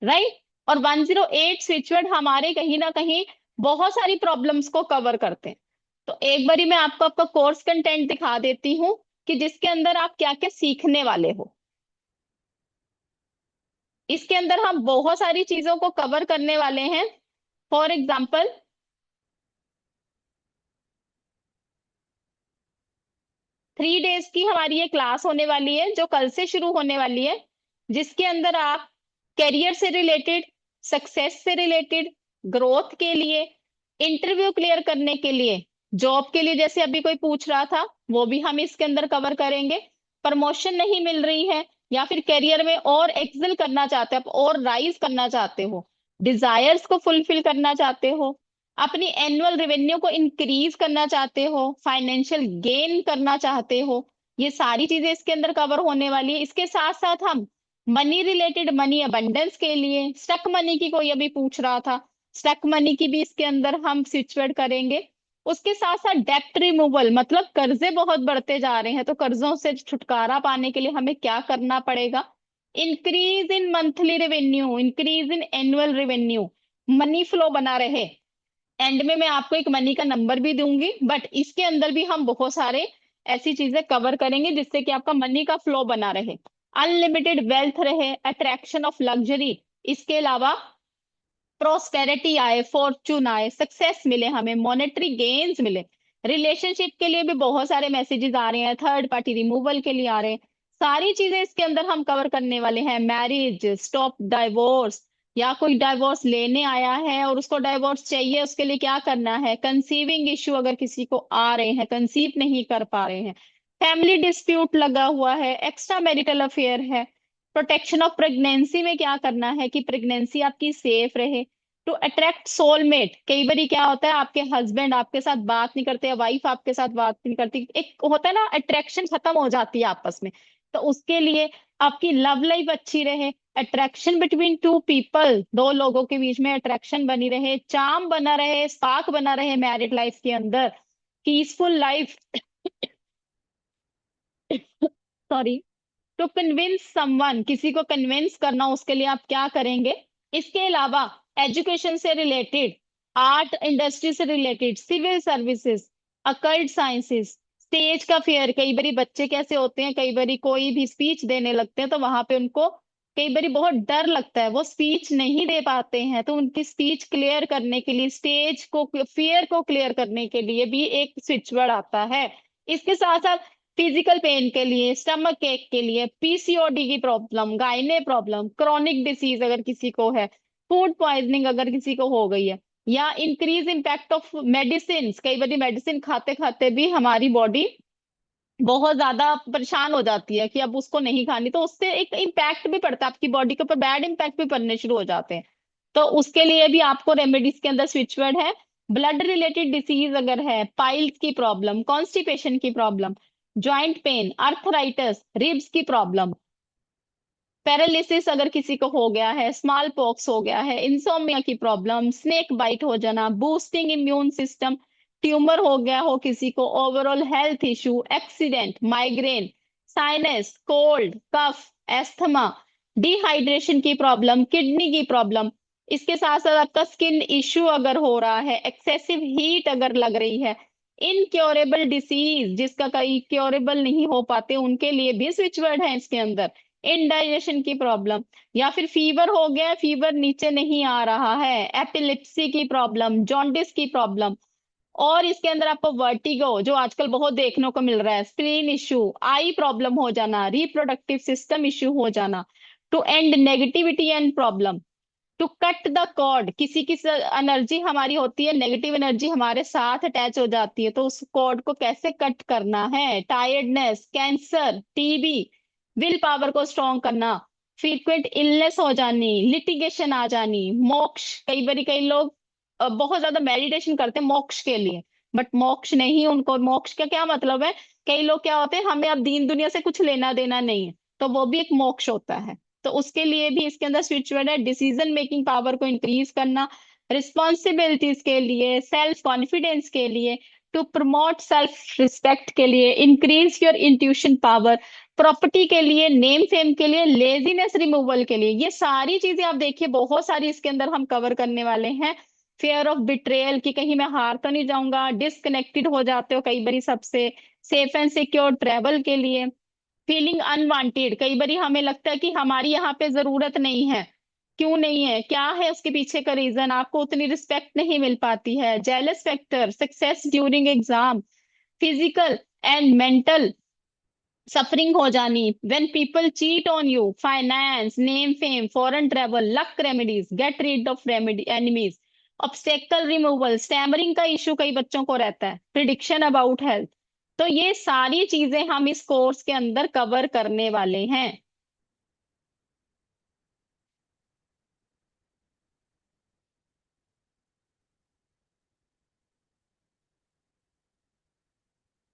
राइट, और 108 स्विच वर्ड हमारे कहीं ना कहीं बहुत सारी प्रॉब्लम्स को कवर करते हैं। तो एक बारी मैं आपको आपका कोर्स कंटेंट दिखा देती हूँ कि जिसके अंदर आप क्या क्या सीखने वाले हो। इसके अंदर हम बहुत सारी चीजों को कवर करने वाले हैं। फॉर एग्जाम्पल, 3 डेज की हमारी ये क्लास होने वाली है, जो कल से शुरू होने वाली है, जिसके अंदर आप करियर से रिलेटेड, सक्सेस से रिलेटेड, ग्रोथ के लिए, इंटरव्यू क्लियर करने के लिए, जॉब के लिए जैसे अभी कोई पूछ रहा था, वो भी हम इसके अंदर कवर करेंगे। प्रमोशन नहीं मिल रही है या फिर करियर में और एक्सेल करना चाहते हो आप, और राइज करना चाहते हो, डिजायर्स को फुलफिल करना चाहते हो, अपनी एनुअल रेवेन्यू को इंक्रीज करना चाहते हो, फाइनेंशियल गेन करना चाहते हो, ये सारी चीजें इसके अंदर कवर होने वाली है। इसके साथ साथ हम मनी रिलेटेड, मनी अबंडेंस के लिए, स्टक मनी की कोई अभी पूछ रहा था, स्टक मनी की भी इसके अंदर हम स्विच वर्ड करेंगे। उसके साथ साथ डेप्ट रिमूवल, मतलब कर्जे बहुत बढ़ते जा रहे हैं, तो कर्जों से छुटकारा पाने के लिए हमें क्या करना पड़ेगा, increase in monthly revenue, increase in annual revenue, money flow बना रहे। एंड में मैं आपको एक मनी का नंबर भी दूंगी, बट इसके अंदर भी हम बहुत सारे ऐसी चीजें कवर करेंगे जिससे कि आपका मनी का फ्लो बना रहे, अनलिमिटेड वेल्थ रहे, अट्रैक्शन ऑफ लग्जरी, इसके अलावा प्रोस्पेरिटी आए, फॉर्चून आए, सक्सेस मिले, हमें मॉनेटरी गेन्स मिले। रिलेशनशिप के लिए भी बहुत सारे मैसेजेस आ रहे हैं, थर्ड पार्टी रिमूवल के लिए आ रहे हैं, सारी चीजें इसके अंदर हम कवर करने वाले हैं। मैरिज, स्टॉप डाइवोर्स, या कोई डाइवोर्स लेने आया है और उसको डाइवोर्स चाहिए, उसके लिए क्या करना है, कंसीविंग इश्यू अगर किसी को आ रहे हैं, कंसीव नहीं कर पा रहे हैं, फैमिली डिस्प्यूट लगा हुआ है, एक्स्ट्रा मैरिटल अफेयर है, प्रोटेक्शन ऑफ प्रेगनेंसी में क्या करना है कि प्रेगनेंसी आपकी सेफ रहे, टू अट्रैक्ट सोलमेट, कई बार क्या होता है आपके हस्बैंड आपके साथ बात नहीं करते, वाइफ आपके साथ बात नहीं करती, एक होता है ना अट्रैक्शन खत्म हो जाती है आपस में, तो उसके लिए आपकी लव लाइफ अच्छी रहे, अट्रैक्शन बिटवीन टू पीपल, दो लोगों के बीच में अट्रैक्शन बनी रहे, चार्म बना रहे, स्पार्क बना रहे मैरिड लाइफ के अंदर, peaceful life sorry, to convince someone, किसी को कन्विंस करना, उसके लिए आप क्या करेंगे। इसके अलावा एजुकेशन से रिलेटेड, आर्ट इंडस्ट्री से related, civil services, occult sciences, stage का फेयर, कई बारी बच्चे कैसे होते हैं, कई बारी कोई भी स्पीच देने लगते हैं तो वहां पे उनको कई बारी बहुत डर लगता है, वो स्पीच नहीं दे पाते हैं, तो उनकी स्पीच क्लियर करने के लिए, स्टेज को फियर को क्लियर करने के लिए भी एक स्विच वर्ड आता है। इसके साथ साथ फिजिकल पेन के लिए, स्टमक एक के लिए, पीसीओडी की प्रॉब्लम, गायने प्रॉब्लम, क्रॉनिक डिसीज अगर किसी को है, फूड पॉइजनिंग अगर किसी को हो गई है, या इंक्रीज इम्पैक्ट ऑफ मेडिसिन, कई बार मेडिसिन खाते खाते भी हमारी बॉडी बहुत ज्यादा परेशान हो जाती है कि अब उसको नहीं खानी, तो उससे एक इम्पैक्ट भी पड़ता है आपकी बॉडी के ऊपर, बैड इम्पैक्ट भी पड़ने शुरू हो जाते हैं, तो उसके लिए भी आपको रेमेडीज के अंदर स्विच वर्ड है। ब्लड रिलेटेड डिसीज अगर है, पाइल्स की प्रॉब्लम, कॉन्स्टिपेशन की problem, joint pain, arthritis, ribs की प्रॉब्लम, पैरालिसिस अगर किसी को हो गया है, स्मॉल पॉक्स हो गया है, इंसोमिया की प्रॉब्लम, स्नेक बाइट हो जाना, बूस्टिंग इम्यून सिस्टम, ट्यूमर हो गया हो किसी को, overall health issue, accident, migraine, sinus, cold, cough, asthma, dehydration की प्रॉब्लम, किडनी की प्रॉब्लम, इसके साथ साथ आपका स्किन इश्यू अगर हो रहा है, एक्सेसिव हीट अगर लग रही है, इनक्योरेबल डिसीज जिसका कई क्योरेबल नहीं हो पाते, उनके लिए भी स्विच वर्ड है इसके अंदर। इनडाइजेशन की प्रॉब्लम, या फिर फीवर हो गया, फीवर नीचे नहीं आ रहा है, एपिलेप्सी की प्रॉब्लम, जॉन्डिस की प्रॉब्लम, और इसके अंदर आपको वर्टिगो जो आजकल बहुत देखने को मिल रहा है, स्क्रीन इश्यू, आई प्रॉब्लम हो जाना, रिप्रोडक्टिव सिस्टम इश्यू हो जाना, to end negativity and problem, to cut the cord, किसी की एनर्जी हमारी होती है, नेगेटिव एनर्जी हमारे साथ अटैच हो जाती है, तो उस कॉर्ड को कैसे कट करना है, tiredness, cancer, TB, will power को स्ट्रॉन्ग करना, फ्रीक्वेंट इलनेस हो जानी, लिटिगेशन आ जानी, मोक्ष, कई बार कई लोग बहुत ज्यादा मेडिटेशन करते हैं मोक्ष के लिए, बट मोक्ष नहीं, उनको मोक्ष का क्या मतलब है, कई लोग क्या होते हैं हमें अब दीन दुनिया से कुछ लेना देना नहीं है, तो वो भी एक मोक्ष होता है, तो उसके लिए भी इसके अंदर स्विच वर्ड है, डिसीजन मेकिंग पावर को इंक्रीज करना, रिस्पॉन्सिबिलिटीज के लिए, सेल्फ कॉन्फिडेंस के लिए, टू प्रमोट सेल्फ रिस्पेक्ट के लिए, increase your intuition power, property के लिए, नेम फेम के लिए, लेजीनेस रिमूवल के लिए, ये सारी चीजें आप देखिए बहुत सारी इसके अंदर हम कवर करने वाले हैं। फेयर ऑफ बिट्रेयल की कहीं मैं हार तो नहीं जाऊंगा, डिस्कनेक्टेड हो जाते हो कई बारी सबसे, सेफ एंड सिक्योर ट्रेवल के लिए, फीलिंग अनवांटेड, कई बारी हमें लगता है कि हमारी यहाँ पे जरूरत नहीं है, क्यों नहीं है, क्या है उसके पीछे का रीजन, आपको उतनी रिस्पेक्ट नहीं मिल पाती है, jealous factor, success during exam, physical and mental suffering हो जानी, when people cheat on you, finance, name fame, foreign travel, luck remedies, get rid of remedy enemies, obstacle removal, stammering का इश्यू कई बच्चों को रहता है, प्रिडिक्शन अबाउट हेल्थ। तो ये सारी चीजें हम इस कोर्स के अंदर कवर करने वाले हैं।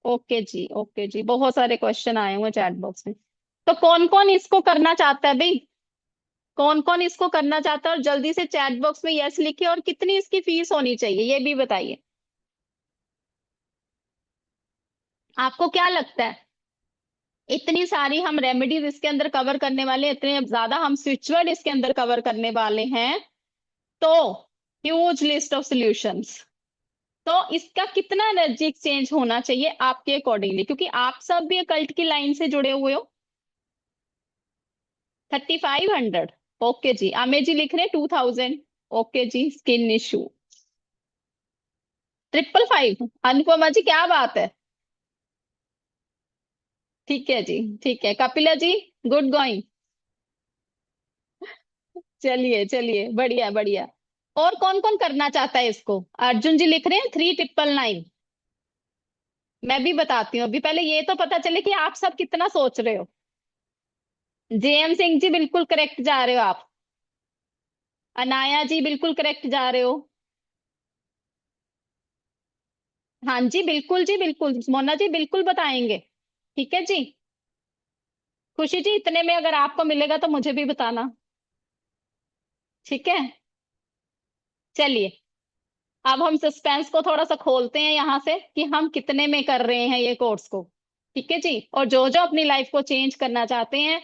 ओके जी, ओके जी, बहुत सारे क्वेश्चन आए हुए चैट बॉक्स में। तो कौन कौन इसको करना चाहता है भाई? कौन कौन इसको करना चाहता है? और जल्दी से चैट बॉक्स में यस लिखिए। और कितनी इसकी फीस होनी चाहिए ये भी बताइए। आपको क्या लगता है? इतनी सारी हम रेमेडीज इसके अंदर कवर करने वाले हैं, इतने ज्यादा हम स्विच वर्ड इसके अंदर कवर करने वाले हैं, तो ह्यूज लिस्ट ऑफ सॉल्यूशंस। तो इसका कितना एनर्जी एक्सचेंज होना चाहिए आपके अकॉर्डिंगली, क्योंकि आप सब भी कल्ट की लाइन से जुड़े हुए हो। 3500। ओके जी, आमिर जी लिख रहे हैं 2000। ओके जी, स्किन इशू 555। अनुपमा जी क्या बात है। ठीक है जी, ठीक है। कपिला जी, गुड गोइंग। चलिए चलिए, बढ़िया बढ़िया। और कौन कौन करना चाहता है इसको? अर्जुन जी लिख रहे हैं 3999। मैं भी बताती हूँ, अभी पहले ये तो पता चले कि आप सब कितना सोच रहे हो। जेएम सिंह जी बिल्कुल करेक्ट जा रहे हो आप। अनाया जी बिल्कुल करेक्ट जा रहे हो। हाँ जी बिल्कुल जी, बिल्कुल मोना जी बिल्कुल बताएंगे। ठीक है जी। खुशी जी, इतने में अगर आपको मिलेगा तो मुझे भी बताना। ठीक है। चलिए, अब हम सस्पेंस को थोड़ा सा खोलते हैं यहाँ से कि हम कितने में कर रहे हैं ये कोर्स को। ठीक है जी। और जो जो अपनी लाइफ को चेंज करना चाहते हैं,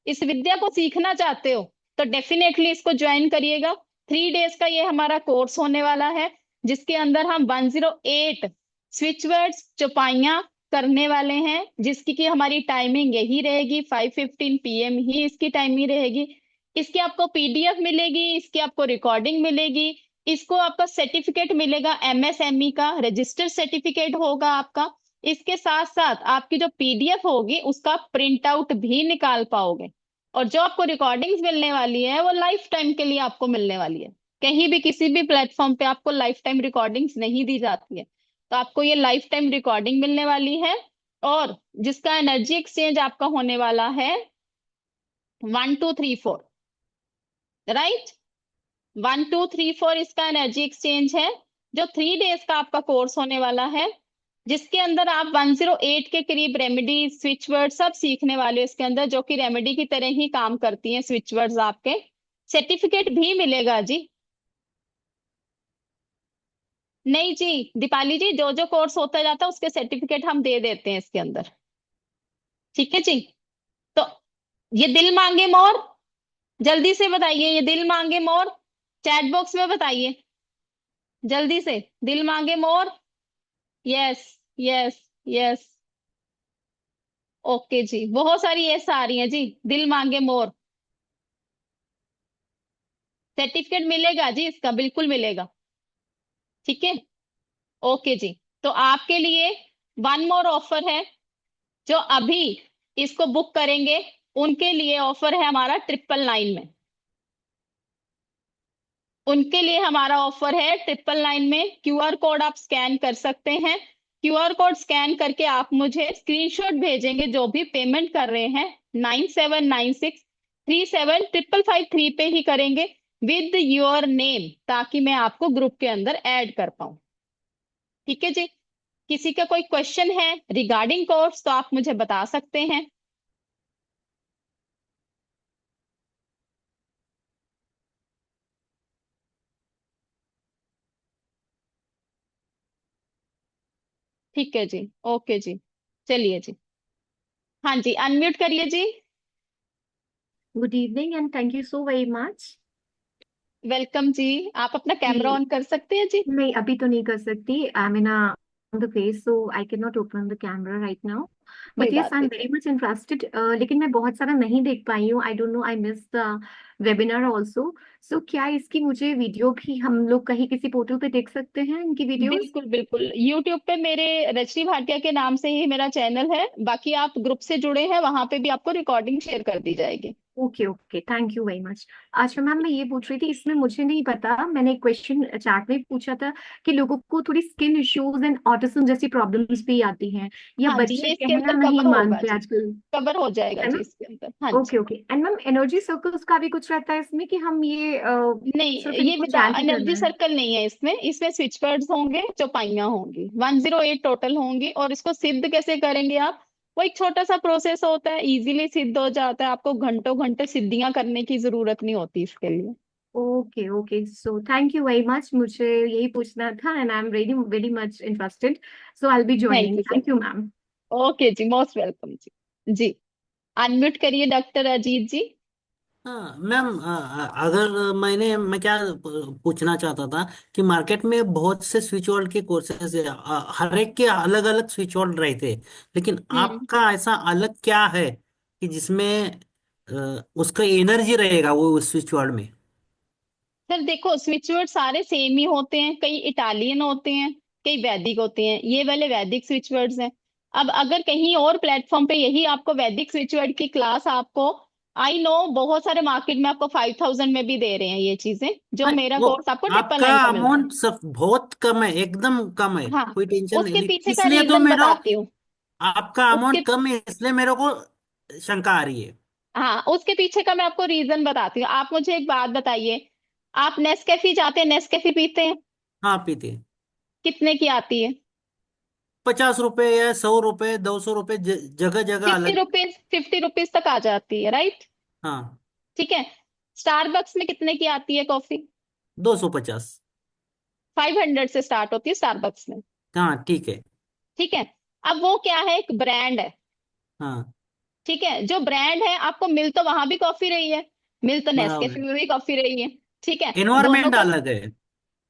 इस विद्या को सीखना चाहते हो, तो डेफिनेटली इसको ज्वाइन करिएगा। 3 डेज का ये हमारा कोर्स होने वाला है, जिसके अंदर हम 108 स्विच वर्ड्स चौपाइयां करने वाले हैं, जिसकी कि हमारी टाइमिंग यही रहेगी, 5:15 PM ही इसकी टाइमिंग रहेगी। इसकी आपको PDF मिलेगी, इसकी आपको रिकॉर्डिंग मिलेगी, इसको आपका सर्टिफिकेट मिलेगा, MSME का रजिस्टर सर्टिफिकेट होगा आपका। इसके साथ साथ आपकी जो PDF होगी उसका प्रिंट आउट भी निकाल पाओगे। और जो आपको रिकॉर्डिंग्स मिलने वाली है वो लाइफ टाइम के लिए आपको मिलने वाली है। कहीं भी किसी भी प्लेटफॉर्म पे आपको लाइफ टाइम रिकॉर्डिंग्स नहीं दी जाती है, तो आपको ये लाइफ टाइम रिकॉर्डिंग मिलने वाली है। और जिसका एनर्जी एक्सचेंज आपका होने वाला है 1234, राइट। 1234 इसका एनर्जी एक्सचेंज है, जो 3 डेज का आपका कोर्स होने वाला है, जिसके अंदर आप 108 के करीब रेमेडी स्विच वर्ड सब सीखने वाले हो इसके अंदर, जो कि रेमेडी की तरह ही काम करती हैं स्विच वर्ड्स आपके। सर्टिफिकेट भी मिलेगा जी। नहीं जी दीपाली जी, जो जो कोर्स होता जाता है उसके सर्टिफिकेट हम दे देते हैं इसके अंदर। ठीक है जी। तो ये दिल मांगे मोर, जल्दी से बताइए, ये दिल मांगे मोर चैट बॉक्स में बताइए जल्दी से। दिल मांगे more. Yes, yes, yes. Okay जी, बहुत सारी यस आ रही है जी, दिल मांगे मोर। सर्टिफिकेट मिलेगा जी, इसका बिल्कुल मिलेगा। ठीक है। ओके जी। तो आपके लिए वन मोर ऑफर है, जो अभी इसको बुक करेंगे उनके लिए ऑफर है हमारा 999 में। उनके लिए हमारा ऑफर है 999 में। QR कोड आप स्कैन कर सकते हैं। QR कोड स्कैन करके आप मुझे स्क्रीनशॉट भेजेंगे जो भी पेमेंट कर रहे हैं, 9796375553 पे ही करेंगे, विद योर नेम, ताकि मैं आपको ग्रुप के अंदर ऐड कर पाऊं। ठीक है जी। किसी का कोई क्वेश्चन है रिगार्डिंग कोर्स तो आप मुझे बता सकते हैं। ठीक है जी, ओके जी। चलिए जी। हाँ जी, अनम्यूट करिए जी। Good evening and thank you so very much. Welcome जी। आप अपना कैमरा जी ऑन कर सकते हैं जी। मैं अभी तो नहीं कर सकती. I'm in a on the face so I cannot open the camera right now. कोई But yes, बात I'm नहीं। very much interested. लेकिन मैं बहुत सारा नहीं देख पाई हूँ. I don't know. I missed the webinar also. सो क्या इसकी मुझे वीडियो भी हम लोग कहीं किसी पोर्टल पे देख सकते हैं इनकी वीडियोस? बिल्कुल बिल्कुल, यूट्यूब पे मेरे रजनी भाटिया के नाम से ही मेरा चैनल है। बाकी आप ग्रुप से जुड़े हैं, वहां पे भी आपको रिकॉर्डिंग शेयर कर दी जाएगी। Okay okay, thank you very much. अच्छा मैम, मैं ये पूछ रही थी, इसमें मुझे नहीं पता, मैंने एक क्वेश्चन चैट में पूछा था कि लोगों को थोड़ी स्किन इश्यूज एंड ऑटिज्म जैसी प्रॉब्लम्स भी आती हैं, या हाँ जी, बच्चे ये इसके कहना अंदर नहीं कवर होगा मानते जी। आजकल, कवर हो जाएगा है जी ना? इसके अंदर, हाँ okay ji. Okay. And ma'am, energy circles का भी कुछ रहता है इसमें कि हम ये नहीं, सिर्फ ये इनको विदा चैंट ही करना एनर्जी है? सर्कल नहीं है इसमें। इसमें स्विच वर्ड्स होंगे, चौपाइयाँ होंगी, 108 टोटल होंगी। और इसको सिद्ध कैसे करेंगे आप? वो एक छोटा सा प्रोसेस होता है, इजीली सिद्ध हो जाता है। आपको घंटों घंटे सिद्धियां करने की जरूरत नहीं होती इसके लिए। Okay okay, so thank you very much, मुझे यही पूछना था and I am very very much interested, so I will be thank joining. You thank sir. You ma'am. Okay जी, मोस्ट वेलकम जी। जी, अनम्यूट करिए डॉक्टर अजीत जी। हाँ मैम, अगर मैं क्या पूछना चाहता था कि मार्केट में बहुत से स्विच वर्ड के कोर्सेज है, हर एक के अलग अलग स्विच वर्ड रहते हैं, लेकिन हम्म। आपका ऐसा अलग क्या है कि जिसमें उसका एनर्जी रहेगा वो स्विच वर्ड में? सर देखो, स्विच वर्ड सारे सेम ही होते हैं। कई इटालियन होते हैं, कई वैदिक होते हैं। ये वाले वैदिक स्विच वर्ड्स हैं। अब अगर कहीं और प्लेटफॉर्म पे यही आपको वैदिक स्विच वर्ड की क्लास आपको, आई नो बहुत सारे मार्केट में आपको 5000 में भी दे रहे हैं ये चीजें, जो नहीं, मेरा वो कोर्स आपको ट्रिपल आपका नाइन का मिलता है। अमाउंट सब बहुत कम है, एकदम कम है, हाँ, कोई टेंशन नहीं उसके पीछे का इसलिए तो रीजन मेरा बताती हूँ। आपका उसके अमाउंट कम है इसलिए मेरे को शंका आ रही है। हाँ, उसके पीछे का मैं आपको रीजन बताती हूँ। आप मुझे एक बात बताइए, आप नेस्कैफे जाते हैं, नेस्कैफे पीते हैं? हाँ पीते हैं। कितने की आती है? 50 रुपए या 100 रुपए, 200 रुपए, जगह जगह 50 अलग। रुपीज, 50 रुपीज तक आ जाती है, राइट? हाँ। ठीक है। स्टारबक्स में कितने की आती है कॉफी? 250। 500 से स्टार्ट होती है स्टारबक्स में। हाँ ठीक है। ठीक है। अब वो क्या है, एक ब्रांड है। हाँ ठीक है, जो ब्रांड है, आपको मिल तो वहां भी कॉफी रही है, मिल तो नेस्कैफे बराबर। में भी कॉफी रही है। ठीक है, दोनों एनवायरमेंट को। अलग है।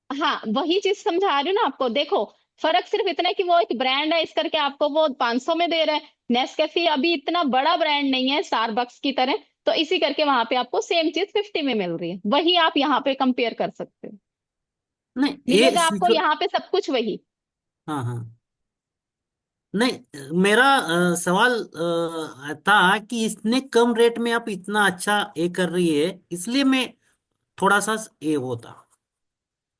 हाँ, वही चीज समझा रही हूँ ना आपको। देखो, फर्क सिर्फ इतना है कि वो एक ब्रांड है, इस करके आपको वो 500 में दे रहा है। नेस्कैफे अभी इतना बड़ा ब्रांड नहीं है स्टारबक्स की तरह, तो इसी करके वहां पे आपको सेम चीज 50 में मिल रही है। वही आप यहाँ पे कंपेयर कर सकते हो। नहीं ये मिलेगा आपको स्विच। यहाँ पे सब कुछ वही। हाँ हाँ। नहीं, मेरा सवाल था कि इतने कम रेट में आप इतना अच्छा ये कर रही है, इसलिए मैं थोड़ा सा ये होता।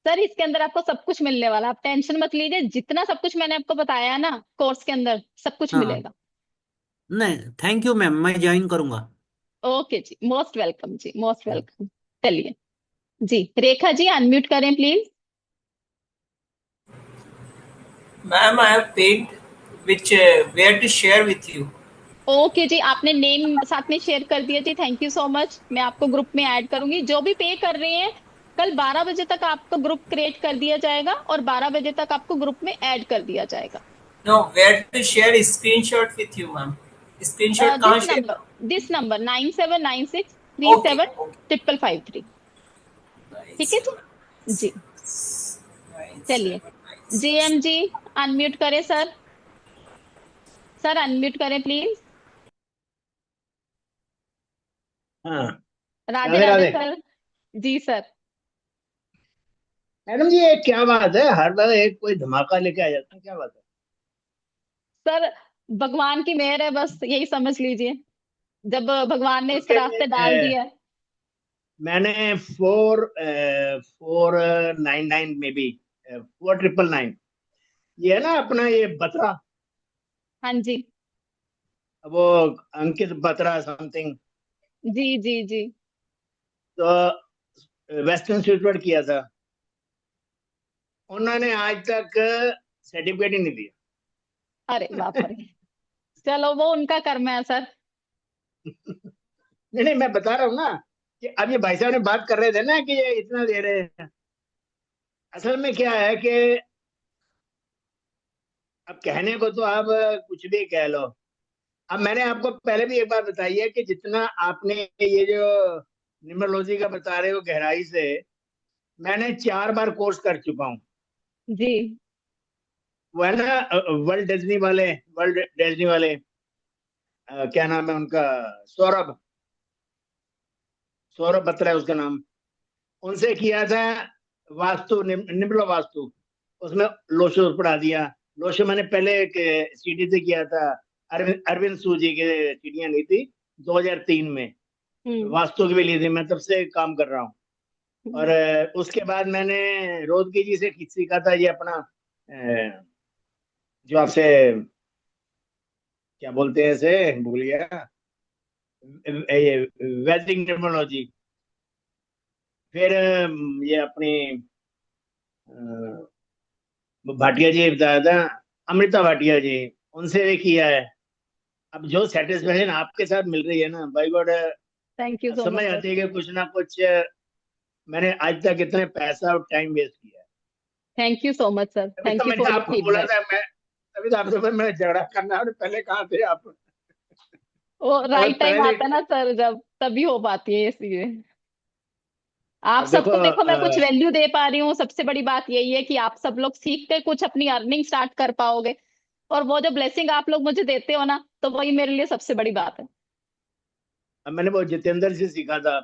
सर, इसके अंदर आपको सब कुछ मिलने वाला, आप टेंशन मत लीजिए। जितना सब कुछ मैंने आपको बताया है ना कोर्स के अंदर, सब कुछ हाँ। मिलेगा। नहीं, थैंक यू मैम, मैं ज्वाइन करूंगा। ओके जी, मोस्ट वेलकम जी, मोस्ट वेलकम। चलिए जी, रेखा जी अनम्यूट करें please. Ma'am, I have paid which where to share with you. Okay जी, आपने नेम साथ में शेयर कर दिया जी, थैंक यू सो मच। मैं आपको ग्रुप में ऐड करूंगी। जो भी पे कर रहे हैं, कल 12 बजे तक आपको ग्रुप क्रिएट कर दिया जाएगा और 12 बजे तक आपको ग्रुप में ऐड कर दिया जाएगा। No, where to share is screenshot with you, ma'am. Screenshot कहाँ दिस share नंबर, करूँ? This number 9796 three Okay, seven okay. Triple five three Nine ठीक है seven nine जी। जी, six nine चलिए। seven nine six. जेएम जी अनम्यूट करें सर। सर अनम्यूट करें प्लीज। हाँ। राधे राधे राधे राधे। सर। जी सर। मैडम जी, ये क्या बात है, हर बार एक कोई धमाका लेके आ जाता है, क्या बात है? सर, भगवान की मेहर है, बस यही समझ लीजिए। जब भगवान ने इस क्योंकि रास्ते डाल दिया है। मैंने 499 में भी 4999, ये है ना अपना ये बत्रा, हाँ जी। वो अंकित बत्रा समथिंग, जी जी जी। तो वेस्टर्न स्टेटमेंट किया था, उन्होंने आज तक सर्टिफिकेट ही नहीं अरे बाप रे। चलो, वो उनका कर्म है सर। दिया। नहीं नहीं, मैं बता रहा हूँ ना कि अब ये भाई साहब ने बात कर रहे थे ना कि ये इतना दे रहे हैं। असल में क्या है कि अब कहने को तो आप कुछ भी कह लो। अब मैंने आपको पहले भी एक बार बताई है कि जितना आपने ये जो न्यूमरोलॉजी का बता रहे हो गहराई से, मैंने 4 बार कोर्स कर चुका हूँ। जी। वो है ना वर्ल्ड डिज्नी वाले, क्या नाम है उनका, सौरभ, सौरभ बत्रा है उसका नाम। उनसे किया था वास्तु, निम्न वास्तु, उसमें लोशो पढ़ा दिया। लोशो मैंने पहले एक सीडी से किया था, अरविंद अरविंद सूजी के सीढ़ियां ली थी 2003 में, वास्तु की भी ली थी। मैं तब से काम कर रहा हूँ। और उसके बाद मैंने रोदगी जी से सीखा था ये अपना जो आपसे क्या बोलते हैं, इसे भूल गया, ये वैदिक न्यूमरोलॉजी। फिर ये अपनी भाटिया जी बताया था, अमृता भाटिया जी, उनसे भी किया है। अब जो सेटिस्फेक्शन आपके साथ मिल रही है ना, by god, thank you so समझ मच सर। आती है कि कुछ ना कुछ मैंने आज तक इतने पैसा और टाइम वेस्ट किया है। Thank you so much sir, तभी थैंक तो यू मैंने फॉर योर आपको बोला फीडबैक। था, मैं तभी तो आपसे मैं झगड़ा करना, और पहले कहाँ थे आप? वो अगर राइट टाइम पहले, आता ना सर, जब तभी हो पाती है ये चीजें। आप अब देखो सबको देखो मैं कुछ वैल्यू दे पा रही हूँ, सबसे बड़ी बात यही है कि आप सब लोग सीख कर कुछ अपनी अर्निंग स्टार्ट कर पाओगे। और वो जो ब्लेसिंग आप लोग मुझे देते हो ना, तो वही मेरे लिए सबसे बड़ी बात है। अब मैंने वो जितेंद्र से सीखा था,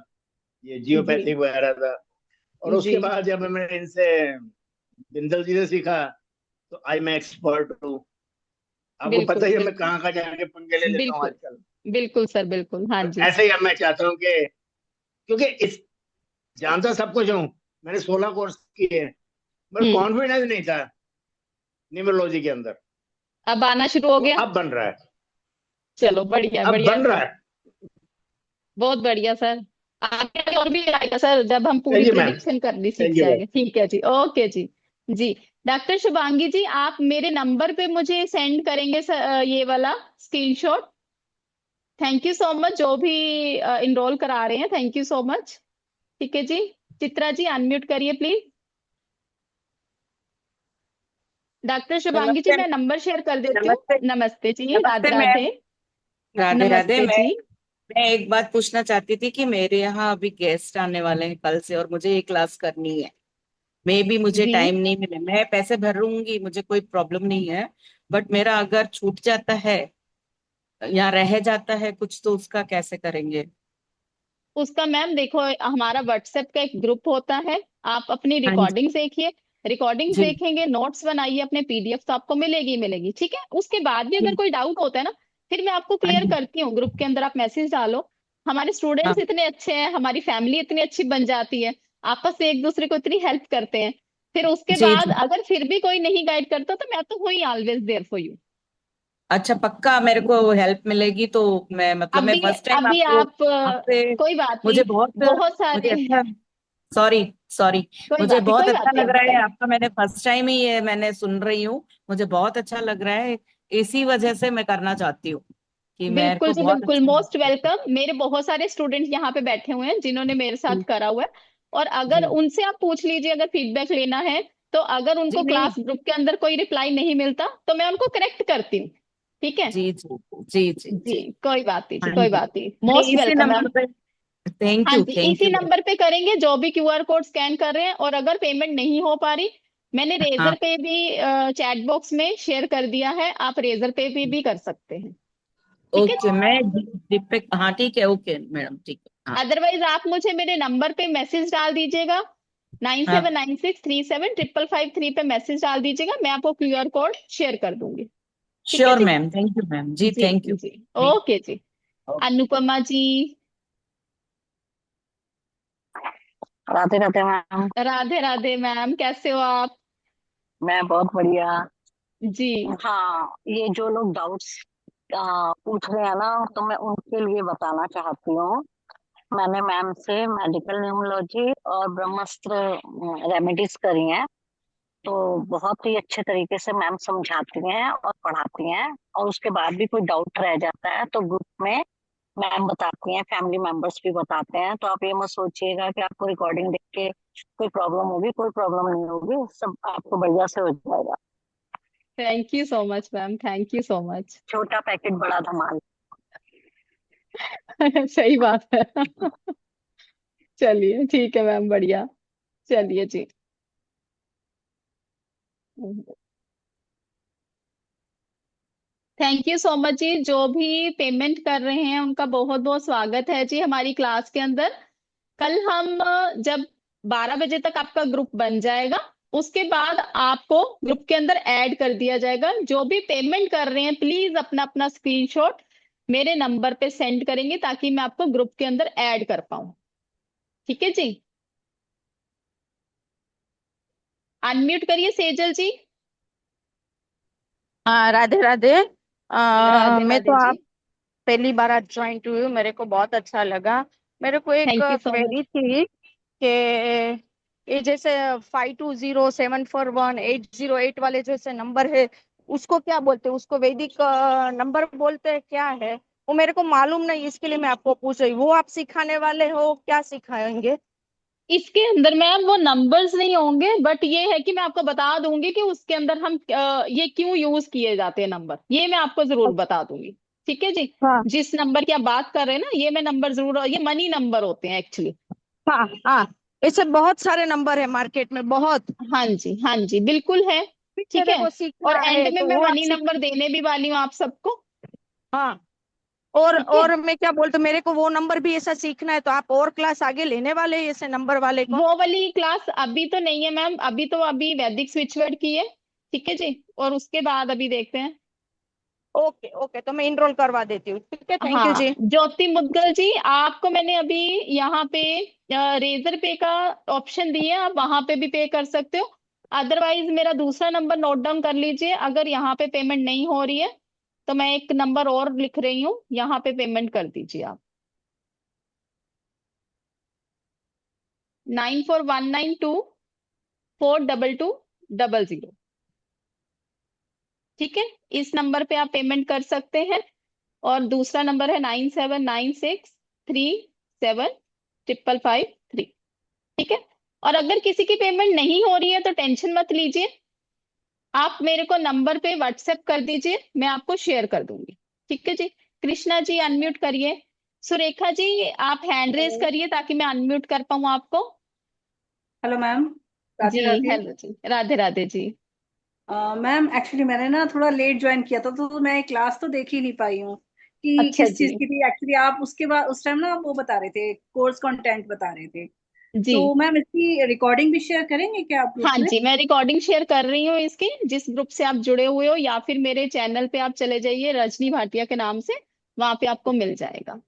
ये जी जियोपैथिक वगैरह था। और जी उसके बाद जब मैंने इनसे बिंदल जी से सीखा, तो आज मैं एक्सपर्ट हूँ। आपको बिल्कुल पता ही है मैं बिल्कुल कहाँ कहाँ जाके पंगे ले लेता हूँ बिल्कुल आजकल। बिल्कुल सर, बिल्कुल, हाँ और जी। ऐसे ही अब मैं चाहता हूँ कि, क्योंकि इस जानता सब कुछ हूँ, मैंने 16 कोर्स किए हैं, मगर हम्म। कॉन्फिडेंस नहीं था न्यूमरोलॉजी के अंदर। अब आना शुरू हो वो गया। अब बन रहा है, चलो बढ़िया अब बढ़िया बन रहा सर, है। बहुत बढ़िया सर। आगे आगे और भी आएगा सर, जब हम पूरी थैंक यू मैम, प्रिडिक्शन करनी सीख थैंक यू मैम। जाएंगे। ठीक है जी, ओके जी। जी डॉक्टर शुभांगी जी, आप मेरे नंबर पे मुझे सेंड करेंगे सर, ये वाला screenshot. Thank you so much, जो भी इनरोल करा रहे हैं, थैंक यू सो मच। ठीक है जी। चित्रा जी अनम्यूट करिए प्लीज। डॉक्टर शुभांगी जी नमस्ते। मैं नंबर शेयर कर देती हूँ। नमस्ते। नमस्ते जी, राधे नमस्ते मैम। राधे। राधे राधे। नमस्ते मैं जी। मैं एक बात पूछना चाहती थी कि मेरे यहाँ अभी गेस्ट आने वाले हैं कल से, और मुझे ये क्लास करनी है। मे भी मुझे जी टाइम नहीं मिले, मैं पैसे भरूंगी, मुझे कोई प्रॉब्लम नहीं है। बट मेरा अगर छूट जाता है या रह जाता है कुछ, तो उसका कैसे करेंगे? उसका मैम देखो, हमारा व्हाट्सएप का एक ग्रुप होता है। आप अपनी हाँ जी। रिकॉर्डिंग्स देखिए, रिकॉर्डिंग्स जी देखेंगे, नोट्स बनाइए, अपने पीडीएफ तो आपको मिलेगी ही मिलेगी। ठीक है, उसके बाद भी अगर जी। कोई डाउट होता है ना, फिर मैं आपको हाँ क्लियर जी। करती हूँ। ग्रुप के अंदर आप मैसेज डालो। हमारे हाँ। स्टूडेंट्स इतने अच्छे हैं, हमारी फैमिली इतनी अच्छी बन जाती है, आपस में एक दूसरे को इतनी हेल्प करते हैं। फिर उसके जी बाद जी। अगर फिर भी कोई नहीं गाइड करता, तो मैं तो हुई ऑलवेज देयर फॉर यू। अच्छा, पक्का मेरे को हेल्प मिलेगी तो? मैं मतलब मैं अभी फर्स्ट टाइम अभी आपको, आप आपसे, कोई बात नहीं, मुझे बहुत बहुत मुझे सारे अच्छा, सॉरी सॉरी, कोई मुझे बात नहीं, बहुत कोई अच्छा बात नहीं, लग आप रहा है बताइए। आपका। मैंने फर्स्ट टाइम ही ये मैंने सुन रही हूँ, मुझे बहुत अच्छा लग रहा है। इसी वजह से मैं करना चाहती हूँ कि मेरे बिल्कुल को जी, बहुत बिल्कुल, अच्छा मोस्ट लगता है। वेलकम। मेरे बहुत सारे स्टूडेंट्स यहाँ पे बैठे हुए हैं जिन्होंने मेरे साथ जी करा हुआ है। और अगर जी उनसे आप पूछ लीजिए, अगर फीडबैक लेना है, तो अगर जी। उनको नहीं। क्लास ग्रुप के अंदर कोई रिप्लाई नहीं मिलता, तो मैं उनको करेक्ट करती हूँ। ठीक है जी जी जी जी जी, जी। कोई बात नहीं जी, हाँ कोई जी। बात नहीं, नहीं, मोस्ट इसी वेलकम मैम। नंबर पे। थैंक हाँ यू, जी, थैंक इसी यू मैम। नंबर पे करेंगे, जो भी क्यूआर कोड स्कैन कर रहे हैं। और अगर पेमेंट नहीं हो पा रही, मैंने रेजर हाँ। पे भी चैट बॉक्स में शेयर कर दिया है, आप रेजर पे भी कर सकते हैं। ठीक है ओके, जी। मैं जीप पे, हाँ ठीक है, ओके मैडम, ठीक है, हाँ। अदरवाइज आप मुझे मेरे नंबर पे मैसेज डाल दीजिएगा, नाइन हाँ। Seven nine six three seven triple five three पे मैसेज डाल दीजिएगा, मैं आपको क्यूआर कोड शेयर कर दूंगी। ठीक है श्योर जी। मैम, थैंक यू मैम जी, जी थैंक यू। जी, ओके जी। अनुपमा जी। राधे राधे मैम। राधे राधे मैम, कैसे हो आप? मैं बहुत बढ़िया। जी हाँ, ये जो लोग डाउट्स पूछ रहे हैं ना, तो मैं उनके लिए बताना चाहती हूँ। मैंने मैम से मेडिकल न्यूमरोलॉजी और ब्रह्मास्त्र रेमेडीज करी हैं। तो बहुत ही अच्छे तरीके से मैम समझाती हैं और पढ़ाती हैं। और उसके बाद भी कोई डाउट रह जाता है तो ग्रुप में मैम बताती हैं, फैमिली मेंबर्स भी बताते हैं। तो आप ये मत सोचिएगा कि आपको रिकॉर्डिंग देख के कोई प्रॉब्लम होगी, कोई प्रॉब्लम नहीं होगी, सब आपको बढ़िया से हो जाएगा। Thank you so much ma'am, thank you so much. छोटा पैकेट बड़ा धमाल। सही बात है। चलिए ठीक है मैम, बढ़िया। चलिए जी। थैंक यू सो मच जी, जो भी पेमेंट कर रहे हैं उनका बहुत बहुत स्वागत है जी हमारी क्लास के अंदर। कल हम जब 12 बजे तक आपका ग्रुप बन जाएगा। उसके बाद आपको ग्रुप के अंदर ऐड कर दिया जाएगा। जो भी पेमेंट कर रहे हैं प्लीज अपना अपना स्क्रीनशॉट मेरे नंबर पे सेंड करेंगे ताकि मैं आपको ग्रुप के अंदर ऐड कर पाऊं। ठीक है जी। अनम्यूट करिए सेजल जी। हाँ, राधे राधे। राधे मैं तो राधे जी। आप पहली बार आज ज्वाइन हुई हूँ, मेरे को बहुत अच्छा लगा। मेरे को एक thank you so much. Query थी कि ये जैसे 52074180 वाले जैसे नंबर है, उसको क्या बोलते हैं? उसको वैदिक नंबर बोलते हैं, क्या है वो? मेरे को मालूम नहीं, इसके लिए मैं आपको पूछ रही हूँ। वो आप सिखाने वाले हो, क्या सिखाएंगे? इसके अंदर मैम वो नंबर्स नहीं होंगे, बट ये है कि मैं आपको बता दूंगी कि उसके अंदर हम ये क्यों यूज किए जाते हैं नंबर, ये मैं आपको जरूर बता दूंगी। ठीक है जी। हाँ जिस नंबर की आप बात कर रहे हैं ना, ये मैं नंबर जरूर, ये मनी नंबर होते हैं एक्चुअली। हाँ हाँ, ऐसे बहुत सारे नंबर है मार्केट में, बहुत। हाँ जी, हाँ जी, बिल्कुल है। ठीक मेरे है। को और सीखना एंड है, में तो मैं वो आप मनी नंबर देने भी वाली हूँ आप सबको। हाँ। और ठीक है। और मैं क्या बोलते, मेरे को वो नंबर भी ऐसा सीखना है, तो आप और क्लास आगे लेने वाले हैं ऐसे नंबर वाले को? वो वाली क्लास अभी तो नहीं है मैम, अभी तो अभी वैदिक स्विचवर्ड की है। ठीक है जी। और उसके बाद अभी देखते हैं। ओके ओके, तो मैं इनरोल करवा देती हूँ। ठीक है, थैंक यू हाँ जी। ज्योति मुद्गल जी, आपको मैंने अभी यहाँ पे रेजर पे का ऑप्शन दिया है, आप वहां पे भी पे कर सकते हो। अदरवाइज मेरा दूसरा नंबर नोट डाउन कर लीजिए, अगर यहाँ पे पेमेंट नहीं हो रही है तो मैं एक नंबर और लिख रही हूँ, यहाँ पे पेमेंट कर दीजिए आप। 9419242200। ठीक है। इस नंबर पे आप पेमेंट कर सकते हैं। और दूसरा नंबर है 9796375553। ठीक है। और अगर किसी की पेमेंट नहीं हो रही है तो टेंशन मत लीजिए, आप मेरे को नंबर पे व्हाट्सएप कर दीजिए, मैं आपको शेयर कर दूंगी। ठीक है जी। कृष्णा जी अनम्यूट करिए। सुरेखा जी आप हैंड रेस हेलो। करिए ताकि मैं अनम्यूट कर पाऊँ आपको। Hello ma'am. जी राधे राधे। हेलो जी, राधे राधे जी। मैम एक्चुअली मैंने ना थोड़ा लेट ज्वाइन किया था, तो मैं क्लास तो देख ही नहीं पाई हूँ कि अच्छा किस जी। चीज़ की थी। एक्चुअली आप उसके बाद उस टाइम ना वो बता रहे थे, कोर्स कंटेंट बता रहे थे। जी तो मैम इसकी रिकॉर्डिंग भी शेयर करेंगे क्या आप ग्रुप हाँ में? जी, मैं रिकॉर्डिंग शेयर कर रही हूँ इसकी, जिस ग्रुप से आप जुड़े हुए हो या फिर मेरे चैनल पे आप चले जाइए रजनी भाटिया के नाम से, वहां पे आपको मिल जाएगा।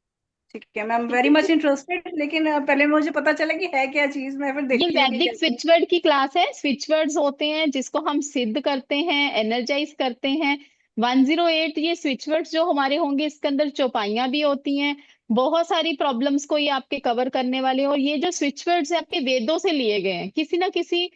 ठीक है मैम, ठीक वेरी है मच जी। इंटरेस्टेड, लेकिन पहले मुझे पता चला कि है क्या चीज़, मैं फिर ये देखती हूँ कि वैदिक कैसे। स्विचवर्ड की क्लास है। स्विचवर्ड्स होते हैं जिसको हम सिद्ध करते हैं, एनर्जाइज करते हैं। 108 ये स्विचवर्ड्स जो हमारे होंगे, इसके अंदर चौपाइयां भी होती हैं। बहुत सारी प्रॉब्लम्स को ये आपके कवर करने वाले हैं। और ये जो स्विचवर्ड्स है आपके वेदों से लिए गए हैं, किसी ना किसी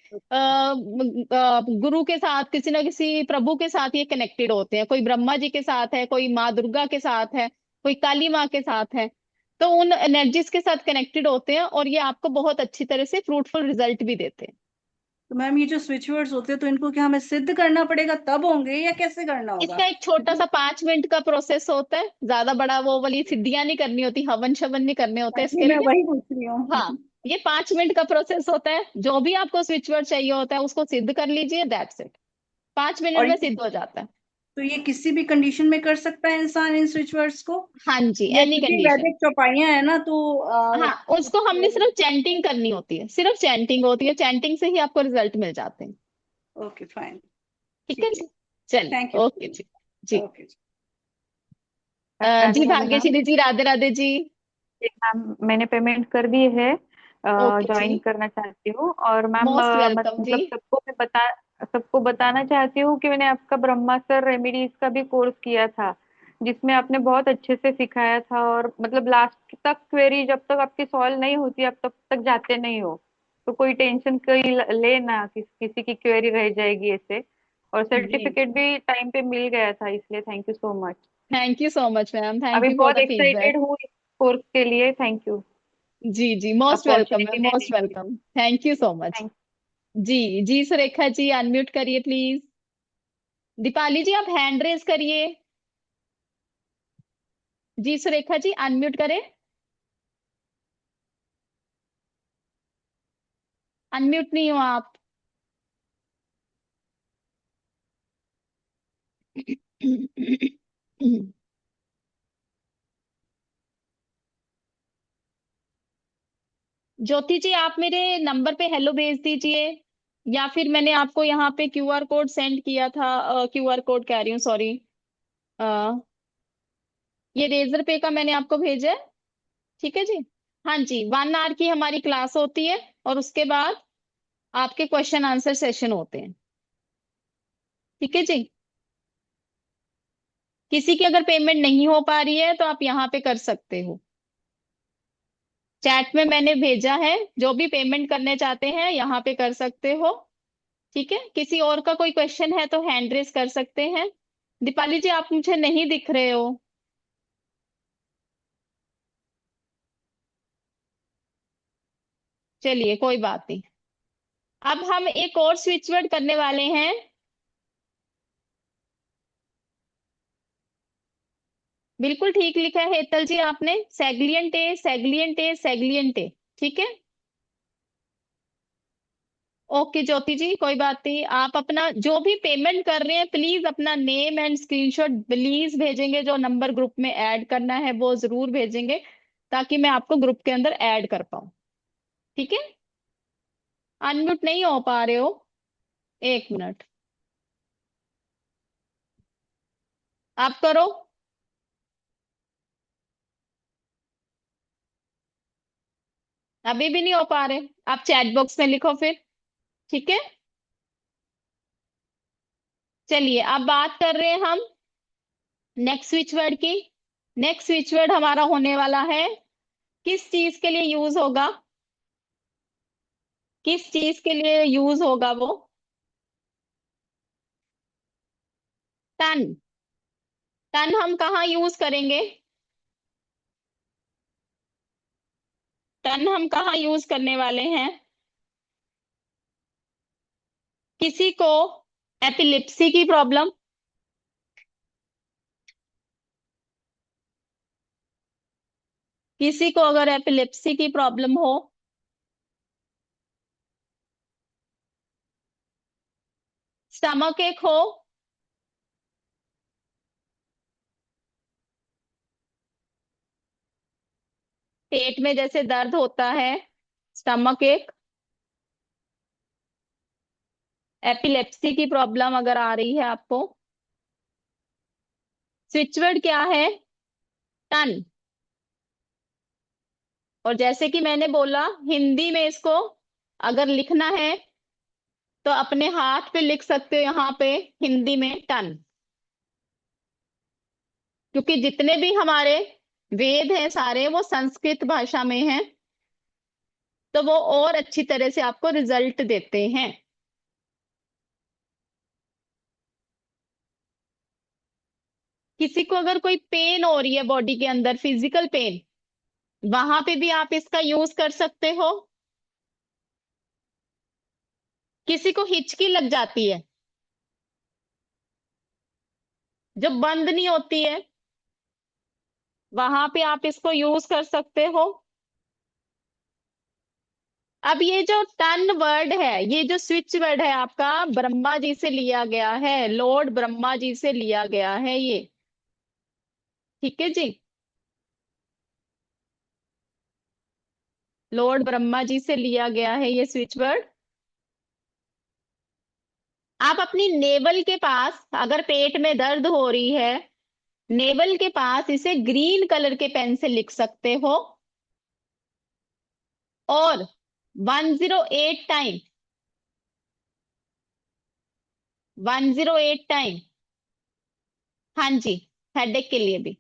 गुरु के साथ, किसी ना किसी प्रभु के साथ ये कनेक्टेड होते हैं। कोई ब्रह्मा जी के साथ है, कोई माँ दुर्गा के साथ है, कोई काली माँ के साथ है। तो उन एनर्जीज के साथ कनेक्टेड होते हैं और ये आपको बहुत अच्छी तरह से फ्रूटफुल रिजल्ट भी देते हैं। तो मैम ये जो स्विच वर्ड्स होते हैं, तो इनको क्या हमें सिद्ध करना पड़ेगा तब होंगे, या कैसे करना होगा? इसका एक छोटा सा 5 मिनट का प्रोसेस होता है, ज्यादा बड़ा वो वाली सिद्धियां नहीं करनी होती, हवन शवन नहीं करने होते एक्चुअली इसके मैं लिए। वही पूछ रही हाँ, हूँ। ये 5 मिनट का प्रोसेस होता है। जो भी आपको स्विच वर्ड चाहिए होता है उसको सिद्ध कर लीजिए, दैट्स इट। 5 मिनट और में सिद्ध हो जाता है। तो ये किसी भी कंडीशन में कर सकता है इंसान इन स्विच वर्ड्स को? हाँ जी, या एनी क्योंकि कंडीशन। वैदिक चौपाइयां है ना, तो हाँ, उसको हमने सिर्फ चैंटिंग करनी होती है, सिर्फ चैंटिंग होती है, चैंटिंग से ही आपको रिजल्ट मिल जाते हैं। Okay fine. ठीक है ठीक है। जी। चलिए, थैंक यू ओके सो जी। जी। Much. Okay. Radhe ji Radhe ma'am. Bhagyashree ji, Radhe Radhe ji. जी मैम, मैंने पेमेंट कर दी है, ओके जी। ज्वाइन करना चाहती हूँ। और मैम मोस्ट वेलकम जी। मतलब सबको बताना चाहती हूँ कि मैंने आपका ब्रह्मास्त्र रेमेडीज का भी कोर्स किया था, जिसमें आपने बहुत अच्छे से सिखाया था। और मतलब लास्ट तक क्वेरी जब तक आपकी सॉल्व नहीं होती, आप तब तक जाते नहीं हो। तो कोई टेंशन कोई लेना, किसी की क्वेरी रह जाएगी ऐसे। और जी सर्टिफिकेट भी टाइम पे मिल गया था, इसलिए thank you so much. Thank you so much ma'am, thank अभी यू फॉर बहुत द एक्साइटेड फीडबैक। हूँ इस कोर्स के लिए, थैंक यू जी जी, मोस्ट वेलकम अपॉर्चुनिटी मैम, देने मोस्ट के लिए। Welcome, thank you so much. Thank जी जी, सुरेखा जी अनम्यूट करिए प्लीज। दीपाली जी आप हैंड रेस करिए। जी सुरेखा जी अनम्यूट करें। अनम्यूट नहीं हो आप। ज्योति जी आप मेरे नंबर पे हेलो भेज दीजिए, या फिर मैंने आपको यहाँ पे क्यूआर कोड सेंड किया था, क्यूआर कोड कह रही हूँ, सॉरी, ये रेजर पे का मैंने आपको भेजा है। ठीक है जी। हाँ जी, 1 आवर की हमारी क्लास होती है और उसके बाद आपके क्वेश्चन आंसर सेशन होते हैं। ठीक है जी। किसी की अगर पेमेंट नहीं हो पा रही है तो आप यहाँ पे कर सकते हो, चैट में मैंने भेजा है, जो भी पेमेंट करने चाहते हैं यहाँ पे कर सकते हो। ठीक है, किसी और का कोई क्वेश्चन है तो हैंड रेस कर सकते हैं। दीपाली जी आप मुझे नहीं दिख रहे हो। चलिए कोई बात नहीं। अब हम एक और स्विच वर्ड करने वाले हैं। बिल्कुल ठीक लिखा है हेतल जी आपने, सेग्लियंट ए, सेग्लियंट ए, सेग्लियंट ए। ठीक है, ओके ज्योति जी कोई बात नहीं। आप अपना जो भी पेमेंट कर रहे हैं प्लीज अपना नेम एंड स्क्रीनशॉट प्लीज भेजेंगे, जो नंबर ग्रुप में ऐड करना है वो जरूर भेजेंगे, ताकि मैं आपको ग्रुप के अंदर ऐड कर पाऊं। ठीक है, अनम्यूट नहीं हो पा रहे हो, 1 मिनट, आप करो। अभी भी नहीं हो पा रहे, आप चैट बॉक्स में लिखो फिर। ठीक है, चलिए अब बात कर रहे हैं हम नेक्स्ट स्विच वर्ड की। नेक्स्ट स्विच वर्ड हमारा होने वाला है, किस चीज के लिए यूज होगा, किस चीज के लिए यूज होगा वो, टन। टन हम कहाँ यूज करेंगे, टन हम कहाँ यूज करने वाले हैं। किसी को एपिलिप्सी की प्रॉब्लम, किसी को अगर एपिलिप्सी की प्रॉब्लम हो, स्टमक एक हो, पेट में जैसे दर्द होता है, स्टमक एक, एपिलेप्सी की प्रॉब्लम अगर आ रही है आपको, स्विच वर्ड क्या है, टन। और जैसे कि मैंने बोला हिंदी में इसको अगर लिखना है तो अपने हाथ पे लिख सकते हो यहाँ पे, हिंदी में टन। क्योंकि जितने भी हमारे वेद हैं सारे वो संस्कृत भाषा में हैं, तो वो और अच्छी तरह से आपको रिजल्ट देते हैं। किसी को अगर कोई पेन हो रही है बॉडी के अंदर, फिजिकल पेन, वहां पे भी आप इसका यूज कर सकते हो। किसी को हिचकी लग जाती है जो बंद नहीं होती है, वहां पे आप इसको यूज कर सकते हो। अब ये जो टन वर्ड है, ये जो स्विच वर्ड है आपका ब्रह्मा जी से लिया गया है, लॉर्ड ब्रह्मा जी से लिया गया है ये। ठीक है जी, लॉर्ड ब्रह्मा जी से लिया गया है ये स्विच वर्ड। आप अपनी नेवल के पास अगर पेट में दर्द हो रही है, नेवल के पास इसे ग्रीन कलर के पेन से लिख सकते हो, और 108 टाइम, 108 टाइम, हाँ जी, हेडेक के लिए भी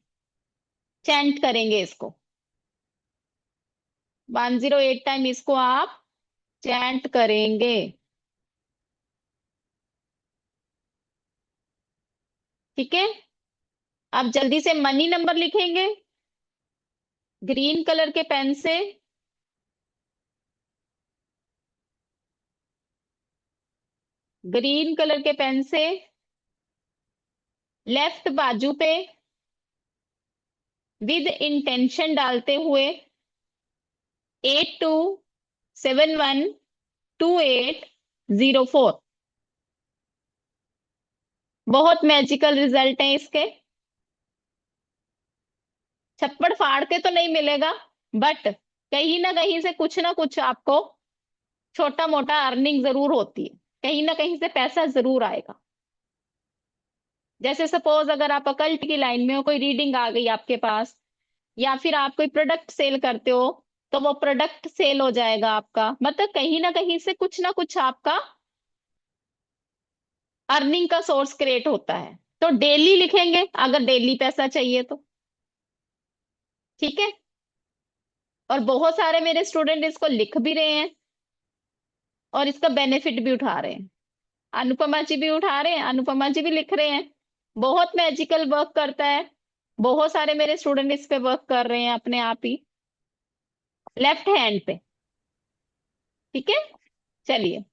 चैंट करेंगे इसको, 108 टाइम इसको आप चैंट करेंगे। ठीक है, आप जल्दी से मनी नंबर लिखेंगे ग्रीन कलर के पेन से, ग्रीन कलर के पेन से लेफ्ट बाजू पे विद इंटेंशन डालते हुए 82712804। बहुत मैजिकल रिजल्ट है इसके, छप्पड़ फाड़ के तो नहीं मिलेगा, बट कहीं ना कुछ आपको छोटा मोटा अर्निंग जरूर होती है, कहीं ना कहीं से पैसा जरूर आएगा। जैसे सपोज अगर आप अकल्ट की लाइन में हो, कोई रीडिंग आ गई आपके पास, या फिर आप कोई प्रोडक्ट सेल करते हो, तो वो प्रोडक्ट सेल हो जाएगा आपका, मतलब कहीं ना कुछ आपका अर्निंग का सोर्स क्रिएट होता है। तो डेली लिखेंगे अगर डेली पैसा चाहिए तो, ठीक है। और बहुत सारे मेरे स्टूडेंट इसको लिख भी रहे हैं और इसका बेनिफिट भी उठा रहे हैं। अनुपमा जी भी उठा रहे हैं, अनुपमा जी भी लिख रहे हैं। बहुत मैजिकल वर्क करता है, बहुत सारे मेरे स्टूडेंट इस पे वर्क कर रहे हैं अपने आप ही, लेफ्ट हैंड पे, ठीक है। चलिए,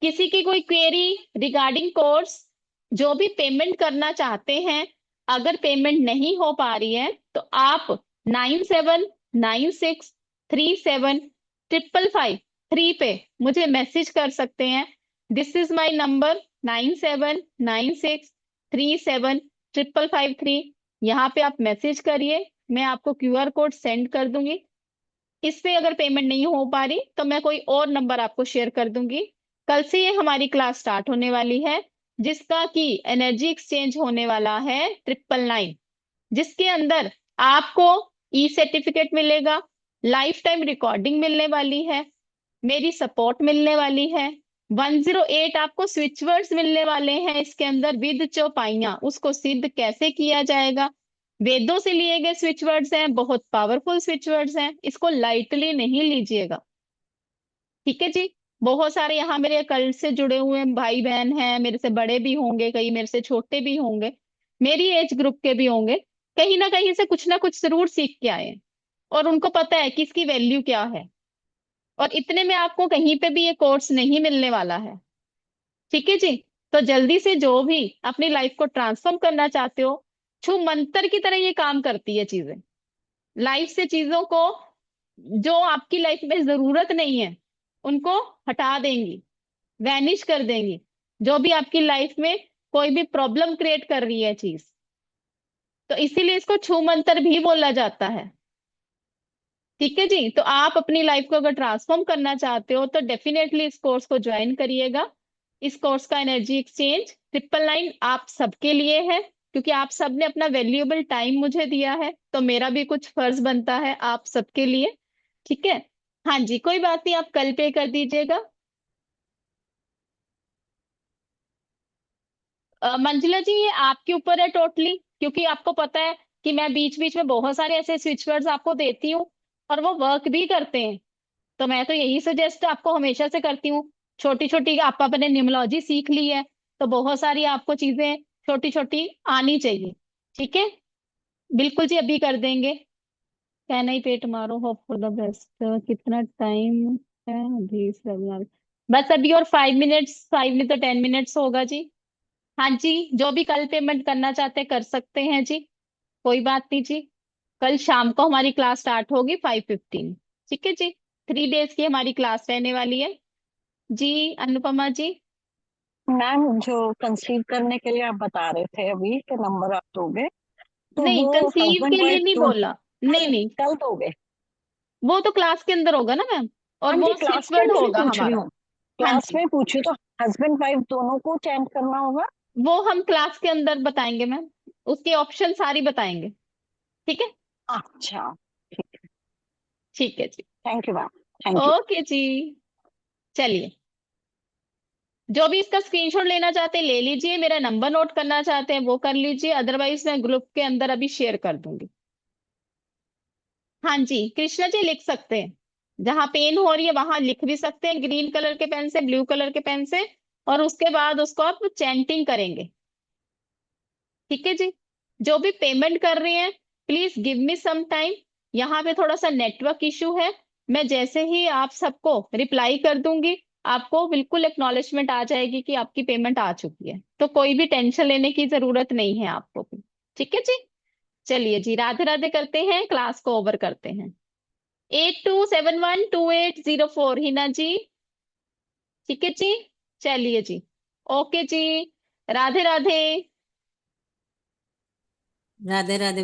किसी की कोई क्वेरी रिगार्डिंग कोर्स, जो भी पेमेंट करना चाहते हैं, अगर पेमेंट नहीं हो पा रही है तो आप 9796375553 पे मुझे मैसेज कर सकते हैं। This is my number 9796375553। यहाँ पे आप मैसेज करिए, मैं आपको QR कोड सेंड कर दूंगी। इस पे अगर पेमेंट नहीं हो पा रही तो मैं कोई और नंबर आपको शेयर कर दूंगी। कल से ये हमारी क्लास स्टार्ट होने वाली है, जिसका कि एनर्जी एक्सचेंज होने वाला है 999, जिसके अंदर आपको ई सर्टिफिकेट मिलेगा, लाइफ टाइम रिकॉर्डिंग मिलने वाली है, मेरी सपोर्ट मिलने वाली है, 108 आपको स्विच वर्ड्स मिलने वाले हैं इसके अंदर विद चौपाइयां, उसको सिद्ध कैसे किया जाएगा। वेदों से लिए गए स्विच वर्ड्स हैं, बहुत पावरफुल स्विच वर्ड्स हैं, इसको लाइटली नहीं लीजिएगा, ठीक है जी। बहुत सारे यहाँ मेरे कल्ट से जुड़े हुए भाई बहन हैं, मेरे से बड़े भी होंगे, कई मेरे से छोटे भी होंगे, मेरी एज ग्रुप के भी होंगे, कहीं ना कहीं से कुछ ना कुछ जरूर सीख के आए हैं और उनको पता है कि इसकी वैल्यू क्या है। और इतने में आपको कहीं पे भी ये कोर्स नहीं मिलने वाला है, ठीक है जी। तो जल्दी से जो भी अपनी लाइफ को ट्रांसफॉर्म करना चाहते हो, छू मंतर की तरह ये काम करती है चीजें, लाइफ से चीजों को जो आपकी लाइफ में जरूरत नहीं है उनको हटा देंगी, वैनिश कर देंगी। जो भी आपकी लाइफ में कोई भी प्रॉब्लम क्रिएट कर रही है चीज, तो इसीलिए इसको छू मंतर भी बोला जाता है, ठीक है जी। तो आप अपनी लाइफ को अगर ट्रांसफॉर्म करना चाहते हो तो डेफिनेटली इस कोर्स को ज्वाइन करिएगा। इस कोर्स का एनर्जी एक्सचेंज 999 आप सबके लिए है, क्योंकि आप सब ने अपना वैल्यूएबल टाइम मुझे दिया है, तो मेरा भी कुछ फर्ज बनता है आप सबके लिए, ठीक है। हाँ जी, कोई बात नहीं, आप कल पे कर दीजिएगा। मंजिला जी, ये आपके ऊपर है टोटली, क्योंकि आपको पता है कि मैं बीच बीच में बहुत सारे ऐसे स्विच वर्ड्स आपको देती हूँ और वो वर्क भी करते हैं। तो मैं तो यही सजेस्ट आपको हमेशा से करती हूँ, छोटी छोटी आप अपने न्यूमरोलॉजी सीख ली है, तो बहुत सारी आपको चीजें छोटी छोटी आनी चाहिए, ठीक है। बिल्कुल जी, अभी कर देंगे। कहना ही पेट मारो, होप फॉर द बेस्ट। कितना टाइम है अभी? 7 बस अभी और 5 मिनट्स, 5 नहीं तो 10 मिनट्स होगा जी। हाँ जी, जो भी कल पेमेंट करना चाहते हैं कर सकते हैं जी, कोई बात नहीं जी। कल शाम को हमारी क्लास स्टार्ट होगी 5:15, ठीक है जी। 3 डेज की हमारी क्लास रहने वाली है जी। अनुपमा जी, मैम, जो कंसीव करने के लिए आप बता रहे थे अभी के नंबर आप दोगे, तो नहीं वो कंसीव हस्बैंड के लिए वाइफ नहीं दोनों बोला, नहीं नहीं, कल दोगे? वो तो क्लास के अंदर होगा ना मैम, और हाँ जी, वो क्लास स्विच के वर्ड अंदर ही होगा पूछ रही हमारा। हूँ। हाँ क्लास जी, में पूछी तो हस्बैंड वाइफ दोनों को चैंट करना होगा? वो हम क्लास के अंदर बताएंगे मैम, उसके ऑप्शन सारी बताएंगे, ठीक है। अच्छा, ठीक। ठीक है जी, thank you ma'am. Thank you. Okay जी। चलिए, जो भी इसका स्क्रीनशॉट लेना चाहते हैं ले लीजिए, मेरा नंबर नोट करना चाहते हैं वो कर लीजिए, अदरवाइज मैं ग्रुप के अंदर अभी शेयर कर दूंगी। हाँ जी, कृष्णा जी लिख सकते हैं, जहां पेन हो रही है वहां लिख भी सकते हैं, ग्रीन कलर के पेन से, ब्लू कलर के पेन से, और उसके बाद उसको आप चैंटिंग करेंगे, ठीक है जी। जो भी पेमेंट कर रहे हैं please give me some time, यहाँ पे थोड़ा सा नेटवर्क इशू है, मैं जैसे ही आप सबको रिप्लाई कर दूंगी आपको बिल्कुल एक्नॉलेजमेंट आ जाएगी कि आपकी पेमेंट आ चुकी है, तो कोई भी टेंशन लेने की जरूरत नहीं है आपको भी, ठीक है जी। चलिए जी, राधे राधे करते हैं, क्लास को ओवर करते हैं। 82712804 हिना जी, ठीक है जी। चलिए जी, ओके जी, राधे राधे। राधे राधे।